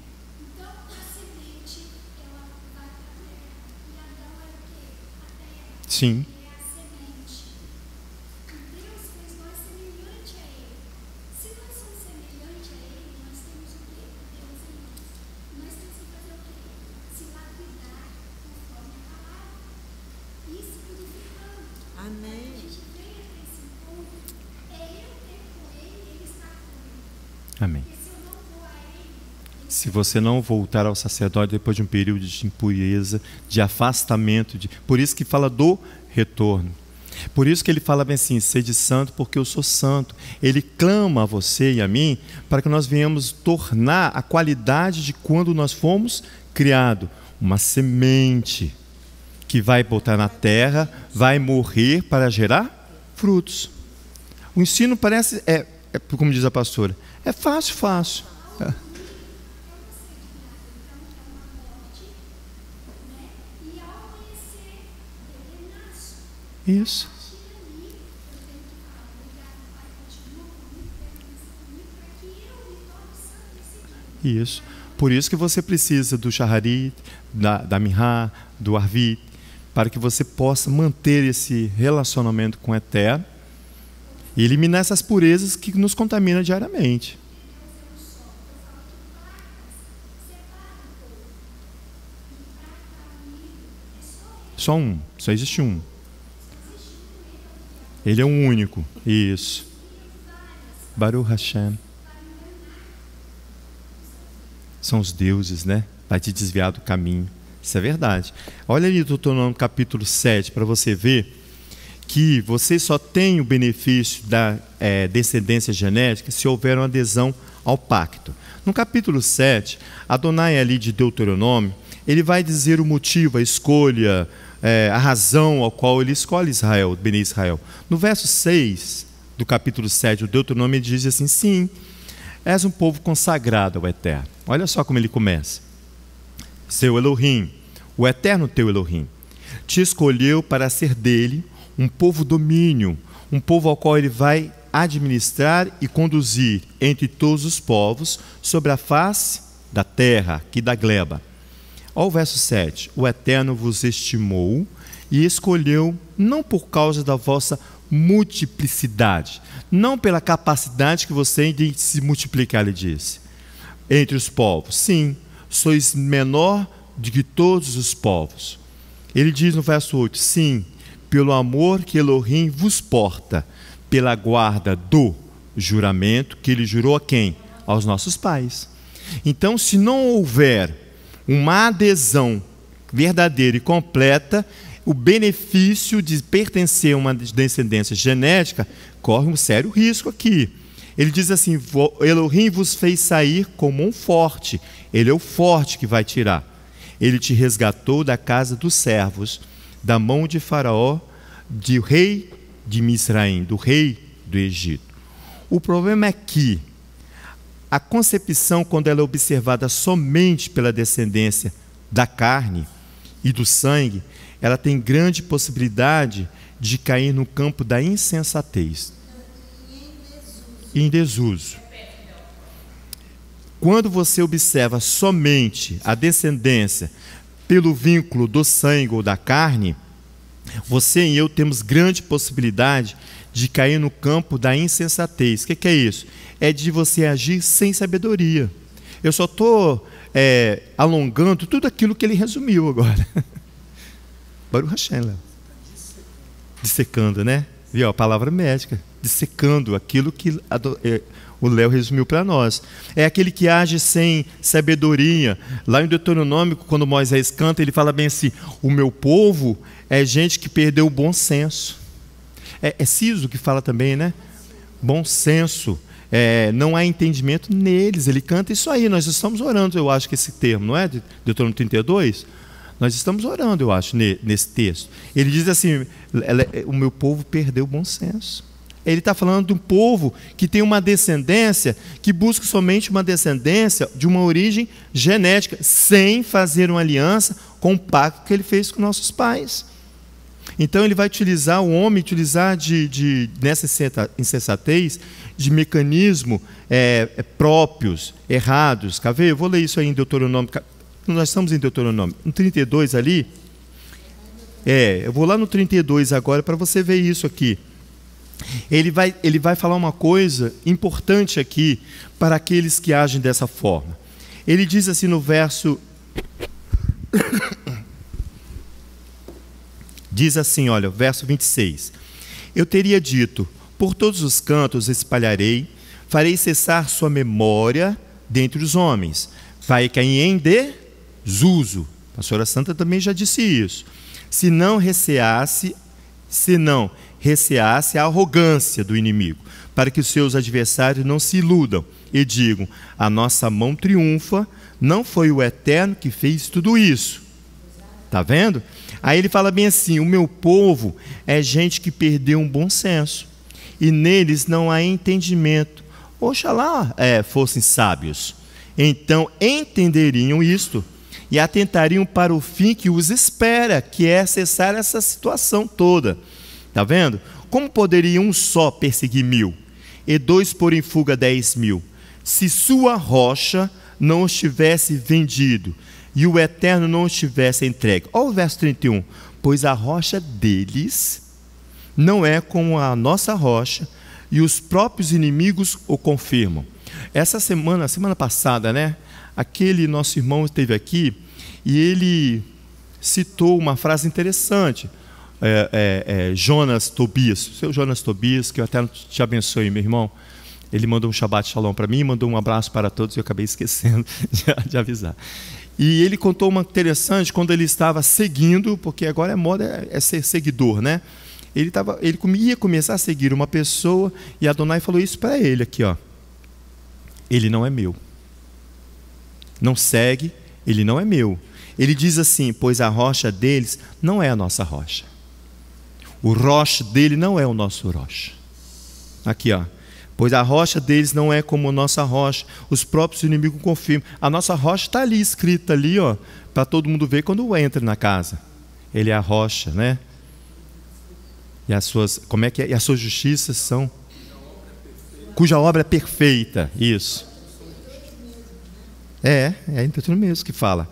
S1: Sim. Amém. Se você não voltar ao sacerdote depois de um período de impureza, de afastamento, por isso que fala do retorno. Por isso que ele fala bem assim, sede santo porque eu sou santo. Ele clama a você e a mim para que nós venhamos tornar a qualidade de quando nós fomos criados. Uma semente que vai botar na terra, vai morrer para gerar frutos. O ensino parece, como diz a pastora, é fácil. Isso. Isso. Por isso que você precisa do Shaharit, da Minhá, do Arvit, para que você possa manter esse relacionamento com o Eterno e eliminar essas purezas que nos contaminam diariamente. Só existe um. Ele é o único. Isso. Baruch Hashem. São os deuses, né? Vai te desviar do caminho. Isso é verdade. Olha ali Deuteronômio capítulo 7 para você ver que você só tem o benefício da descendência genética se houver uma adesão ao pacto. No capítulo 7, Adonai ali de Deuteronômio, ele vai dizer o motivo, a escolha, a razão ao qual ele escolhe Israel, Bene Israel. No verso 6 do capítulo 7 do Deuteronômio, ele diz assim: sim, és um povo consagrado ao Eterno. Olha só como ele começa. Seu Elohim, o Eterno teu Elohim, te escolheu para ser dele um povo domínio, um povo ao qual ele vai administrar e conduzir entre todos os povos sobre a face da terra, aqui da gleba. Olha o verso 7. O Eterno vos estimou e escolheu não por causa da vossa multiplicidade, não pela capacidade que você tem de se multiplicar, ele disse, entre os povos. Sim, sois menor do que todos os povos. Ele diz no verso 8, sim, pelo amor que Elohim vos porta, pela guarda do juramento que ele jurou a quem? Aos nossos pais. Então, se não houver uma adesão verdadeira e completa, o benefício de pertencer a uma descendência genética corre um sério risco aqui. Ele diz assim: Elohim vos fez sair como um forte. Ele é o forte que vai tirar. Ele te resgatou da casa dos servos, da mão de Faraó, do rei de Misraim, do rei do Egito. O problema é que a concepção, quando ela é observada somente pela descendência da carne e do sangue, ela tem grande possibilidade de cair no campo da insensatez e em desuso. Quando você observa somente a descendência pelo vínculo do sangue ou da carne, você e eu temos grande possibilidade de cair no campo da insensatez. O que é isso? É de você agir sem sabedoria. Eu só estou alongando tudo aquilo que ele resumiu agora. Baruch Hashem, Léo. Dissecando, né? Viu? A palavra médica. Dissecando aquilo que o Léo resumiu para nós. É aquele que age sem sabedoria. Lá em Deuteronômio, quando Moisés canta, ele fala bem assim: o meu povo é gente que perdeu o bom senso. É Ciso que fala também, né? Bom senso. Não há entendimento neles. Ele canta isso aí. Nós estamos orando, eu acho que esse termo, não é? De Deuteronômio 32. Nós estamos orando, eu acho, nesse texto. Ele diz assim: o meu povo perdeu o bom senso. Ele está falando de um povo que tem uma descendência, que busca somente uma descendência de uma origem genética, sem fazer uma aliança com o pacto que ele fez com nossos pais. Então ele vai utilizar, o homem utilizar nessa insensatez, de mecanismos próprios, errados. Quer ver? Eu vou ler isso aí em Deuteronômio. Nós estamos em Deuteronômio. No 32 ali. Eu vou lá no 32 agora para você ver isso aqui. Ele vai falar uma coisa importante aqui para aqueles que agem dessa forma. Ele diz assim no verso... Diz assim, olha, verso 26. Eu teria dito, por todos os cantos espalharei, farei cessar sua memória dentre os homens. Vai cair em desuso. A pastora Santa também já disse isso. Se não receasse a arrogância do inimigo, para que os seus adversários não se iludam e digam, a nossa mão triunfa, não foi o Eterno que fez tudo isso. Está vendo? Aí ele fala bem assim, o meu povo é gente que perdeu um bom senso, e neles não há entendimento. Oxalá fossem sábios, então entenderiam isto, e atentariam para o fim que os espera, que é cessar essa situação toda. Está vendo? Como poderia um só perseguir 1000, e 2 pôr em fuga 10.000, se sua rocha não os tivesse vendido, e o Eterno não os tivesse entregue? Olha o verso 31. Pois a rocha deles não é como a nossa rocha, e os próprios inimigos o confirmam. Essa semana passada, né? Aquele nosso irmão esteve aqui, e ele citou uma frase interessante. Jonas Tobias, seu Jonas Tobias, que o Eterno te abençoe, meu irmão. Ele mandou um Shabbat Shalom para mim, mandou um abraço para todos, e eu acabei esquecendo de avisar. E ele contou uma interessante, quando ele estava seguindo, porque agora a moda é ser seguidor, né? Ele ia começar a seguir uma pessoa, e Adonai falou isso para ele aqui, ó. Ele não é meu. Não segue, ele não é meu. Ele diz assim, pois a rocha deles não é a nossa rocha. O rocha dele não é o nosso rocha. Aqui, ó. Pois a rocha deles não é como a nossa rocha, os próprios inimigos confirmam. A nossa rocha está ali, escrita ali, ó, para todo mundo ver quando entra na casa. Ele é a rocha, né? E as suas, como é que é? E as suas justiças são? Cuja obra é perfeita, isso. É tudo mesmo que fala.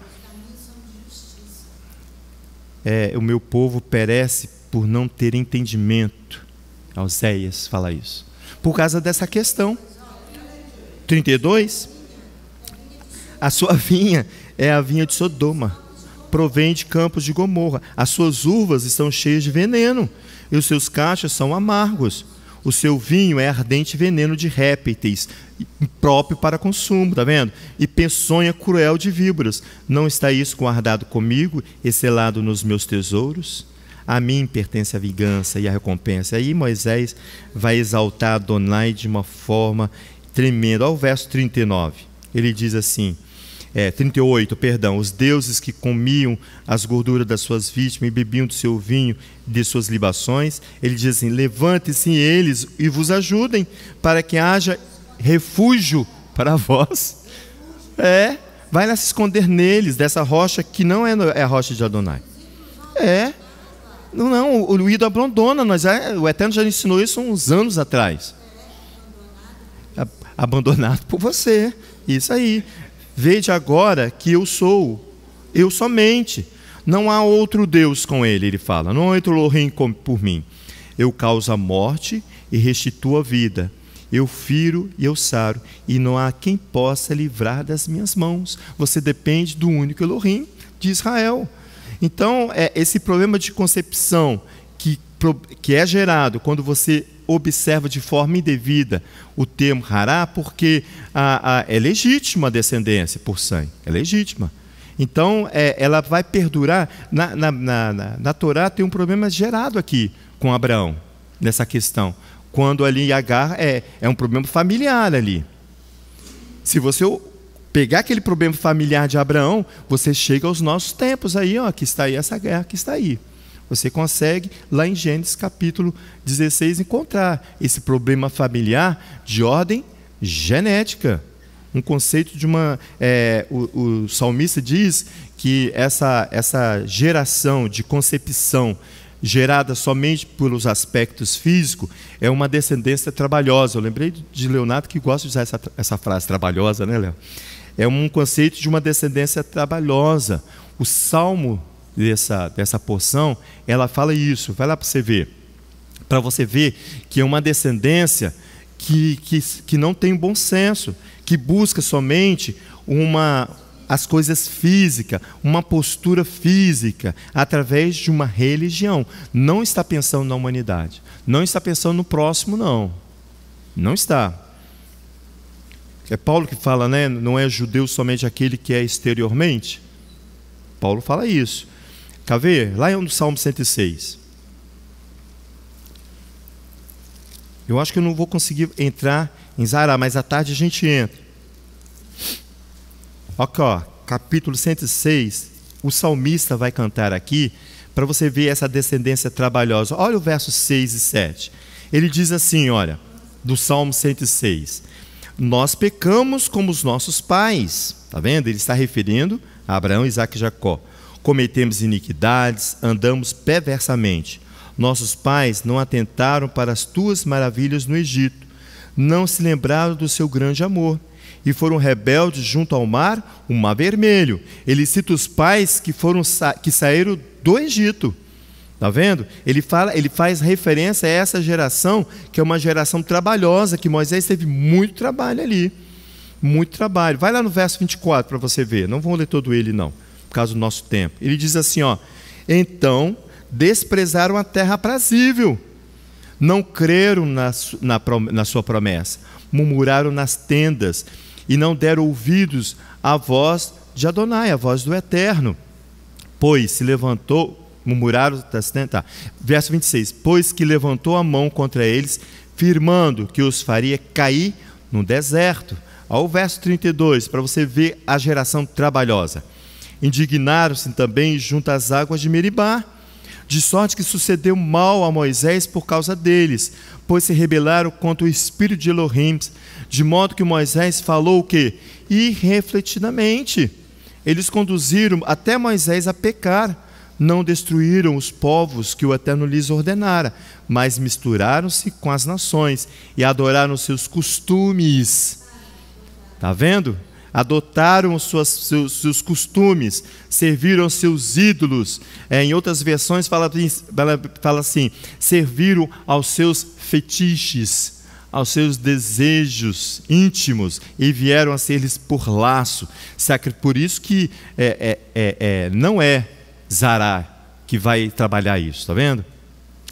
S1: O meu povo perece por não ter entendimento. Oséias fala isso. Por causa dessa questão. 32. A sua vinha é a vinha de Sodoma, provém de campos de Gomorra. As suas uvas estão cheias de veneno, e os seus cachos são amargos. O seu vinho é ardente veneno de répteis, próprio para consumo, está vendo? E peçonha cruel de víboras. Não está isso guardado comigo e selado nos meus tesouros? A mim pertence a vingança e a recompensa. Aí Moisés vai exaltar Adonai de uma forma tremenda. Olha o verso 39. Ele diz assim, 38, perdão. Os deuses que comiam as gorduras das suas vítimas e bebiam do seu vinho e de suas libações. Ele diz assim, levante-se eles e vos ajudem, para que haja refúgio para vós. Vai lá se esconder neles, dessa rocha que não é a rocha de Adonai. Não, o ídolo abandona, o Eterno já ensinou isso uns anos atrás. Abandonado por você, isso aí. Vede agora que eu sou, eu somente. Não há outro Deus com ele fala. Não há outro Elohim por mim. Eu causo a morte e restituo a vida. Eu firo e eu saro. E não há quem possa livrar das minhas mãos. Você depende do único Elohim de Israel. Então, esse problema de concepção que é gerado quando você observa de forma indevida o termo hará, porque é legítima a descendência por sangue, é legítima. Então, ela vai perdurar. Na Torá tem um problema gerado aqui com Abraão, nessa questão. Quando ali Agar é um problema familiar ali. Se você pegar aquele problema familiar de Abraão, você chega aos nossos tempos aí, ó, que está aí essa guerra que está aí. Você consegue, lá em Gênesis capítulo 16, encontrar esse problema familiar de ordem genética. Um conceito de uma... o salmista diz que essa geração de concepção gerada somente pelos aspectos físicos é uma descendência trabalhosa. Eu lembrei de Leonardo, que gosta de usar essa frase trabalhosa, né, Léo? É um conceito de uma descendência trabalhosa. O salmo dessa porção, ela fala isso. Vai lá para você ver que é uma descendência que não tem bom senso, que busca somente as coisas físicas, uma postura física, através de uma religião. Não está pensando na humanidade, não está pensando no próximo, não está. É Paulo que fala, né? Não é judeu somente aquele que é exteriormente. Paulo fala isso. Quer ver? Lá no Salmo 106. Eu acho que eu não vou conseguir entrar em Zará, mas à tarde a gente entra. Aqui, ó, capítulo 106, o salmista vai cantar aqui, para você ver essa descendência trabalhosa. Olha o versos 6 e 7. Ele diz assim, olha, do Salmo 106. Nós pecamos como os nossos pais. Está vendo? Ele está referindo a Abraão, Isaque e Jacó. Cometemos iniquidades, andamos perversamente. Nossos pais não atentaram para as tuas maravilhas no Egito, não se lembraram do seu grande amor, e foram rebeldes junto ao mar, o mar vermelho. Ele cita os pais que saíram do Egito. Está vendo? Ele faz referência a essa geração, que é uma geração trabalhosa, que Moisés teve muito trabalho ali. Muito trabalho. Vai lá no verso 24 para você ver. Não vou ler todo ele, não, por causa do nosso tempo. Ele diz assim, ó: então desprezaram a terra aprazível, não creram na sua promessa, murmuraram nas tendas e não deram ouvidos à voz de Adonai, a voz do Eterno. Pois se levantou, murmuraram das tendas, verso 26, pois que levantou a mão contra eles, firmando que os faria cair no deserto. Ao verso 32, para você ver a geração trabalhosa. Indignaram-se também junto às águas de Meribá, de sorte que sucedeu mal a Moisés por causa deles, pois se rebelaram contra o espírito de Elohim, de modo que Moisés falou o quê? Irrefletidamente. Eles conduziram até Moisés a pecar, não destruíram os povos que o Eterno lhes ordenara, mas misturaram-se com as nações e adoraram seus costumes. Está vendo? Adotaram seus costumes, serviram seus ídolos. Em outras versões fala assim, serviram aos seus fetiches, aos seus desejos íntimos, e vieram a ser-lhes por laço. Por isso que não é Zará que vai trabalhar isso, está vendo?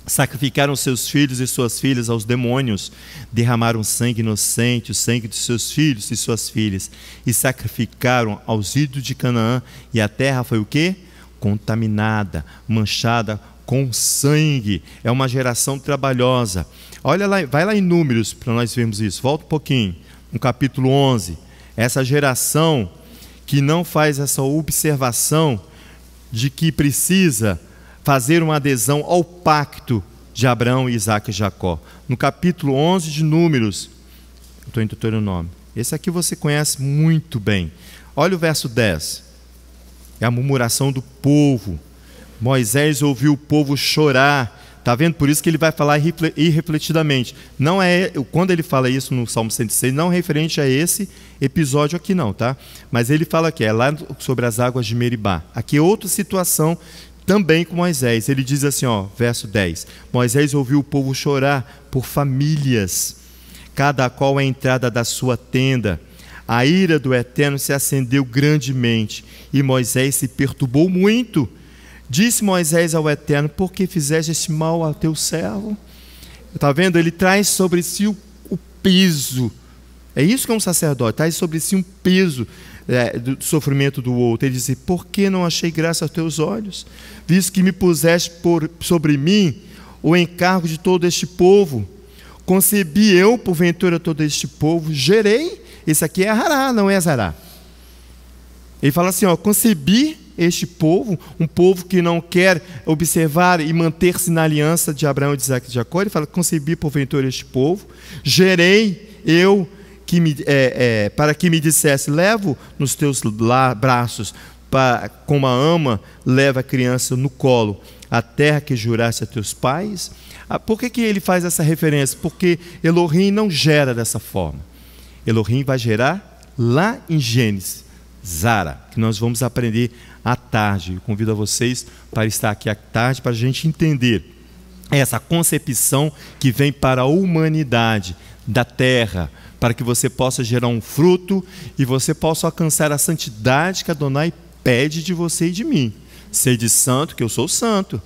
S1: Sacrificaram seus filhos e suas filhas aos demônios, derramaram sangue inocente, o sangue de seus filhos e suas filhas, e sacrificaram aos ídolos de Canaã, e a terra foi o quê? Contaminada, manchada com sangue. É uma geração trabalhosa. Olha lá, vai lá em Números para nós vermos isso. Volta um pouquinho, no capítulo 11. Essa geração que não faz essa observação de que precisa fazer uma adesão ao pacto de Abraão, Isaque e Jacó. No capítulo 11 de Números, estou em Deuteronômio, esse aqui você conhece muito bem. Olha o verso 10, é a murmuração do povo. Moisés ouviu o povo chorar. Está vendo? Por isso que ele vai falar irrefletidamente. Não é, quando ele fala isso no Salmo 106, não é referente a esse episódio aqui não, tá? Mas ele fala aqui, é lá sobre as águas de Meribá. Aqui é outra situação também com Moisés. Ele diz assim, ó, verso 10, Moisés ouviu o povo chorar por famílias, cada qual à entrada da sua tenda. A ira do Eterno se acendeu grandemente, e Moisés se perturbou muito. Disse Moisés ao Eterno: por que fizeste este mal ao teu servo? Está vendo? Ele traz sobre si o peso. É isso que é um sacerdote, traz sobre si um peso do sofrimento do outro. Ele diz: por que não achei graça aos teus olhos, visto que me puseste sobre mim o encargo de todo este povo? Concebi eu, porventura, todo este povo, gerei. Esse aqui é Hará, não é Zará. Ele fala assim, ó, concebi este povo, um povo que não quer observar e manter-se na aliança de Abraão, de Isaque e de Jacó. Ele fala: concebi porventura este povo, gerei eu para que me dissesse: levo nos teus braços, como a ama leva a criança no colo, a terra que juraste a teus pais. Por que ele faz essa referência? Porque Elohim não gera dessa forma. Elohim vai gerar lá em Gênesis, Zara, que nós vamos aprender à tarde. Eu convido a vocês para estar aqui à tarde, para a gente entender essa concepção que vem para a humanidade da terra, para que você possa gerar um fruto e você possa alcançar a santidade que Adonai pede de você e de mim. Sede santo, que eu sou santo.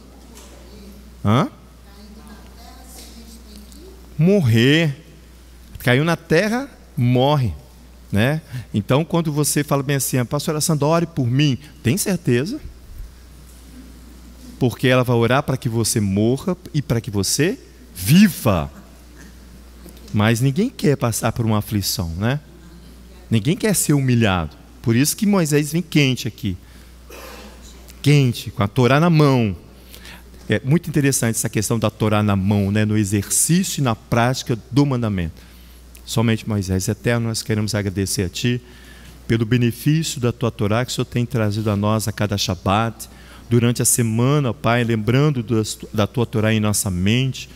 S1: Morrer. Caiu na terra, morre, né? Então, quando você fala bem assim: pastora Sandra, ore por mim, tem certeza? Porque ela vai orar para que você morra e para que você viva. Mas ninguém quer passar por uma aflição, né? Ninguém quer ser humilhado. Por isso que Moisés vem quente aqui. Quente, com a Torá na mão. É muito interessante essa questão da Torá na mão, né? No exercício e na prática do mandamento. Somente Moisés. Eterno, nós queremos agradecer a Ti pelo benefício da Tua Torá que o Senhor tem trazido a nós a cada Shabat, durante a semana, Pai, lembrando da Tua Torá em nossa mente.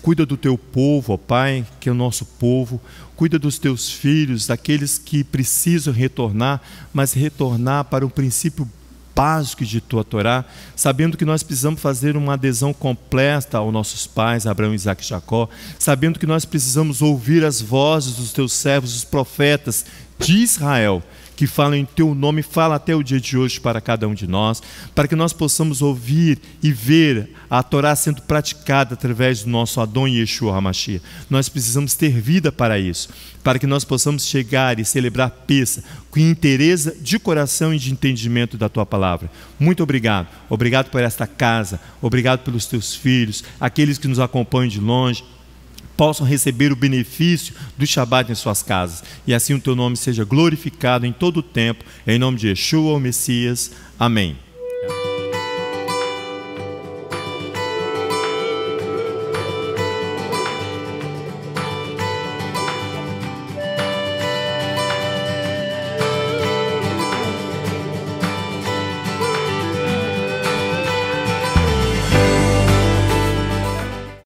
S1: Cuida do Teu povo, ó Pai, que é o nosso povo. Cuida dos Teus filhos, daqueles que precisam retornar, mas retornar para o princípio básico de Tua Torá, sabendo que nós precisamos fazer uma adesão completa aos nossos pais, Abraão, Isaque e Jacó, sabendo que nós precisamos ouvir as vozes dos Teus servos, os profetas de Israel, que falam em Teu nome, fala até o dia de hoje para cada um de nós, para que nós possamos ouvir e ver a Torá sendo praticada através do nosso Adon Yeshua HaMashiach. Nós precisamos ter vida para isso, para que nós possamos chegar e celebrar Pessa com interesse de coração e de entendimento da Tua palavra. Muito obrigado. Obrigado por esta casa, obrigado pelos Teus filhos, aqueles que nos acompanham de longe, possam receber o benefício do Shabat em suas casas, e assim o Teu nome seja glorificado em todo o tempo, em nome de Yeshua, o Messias. Amém.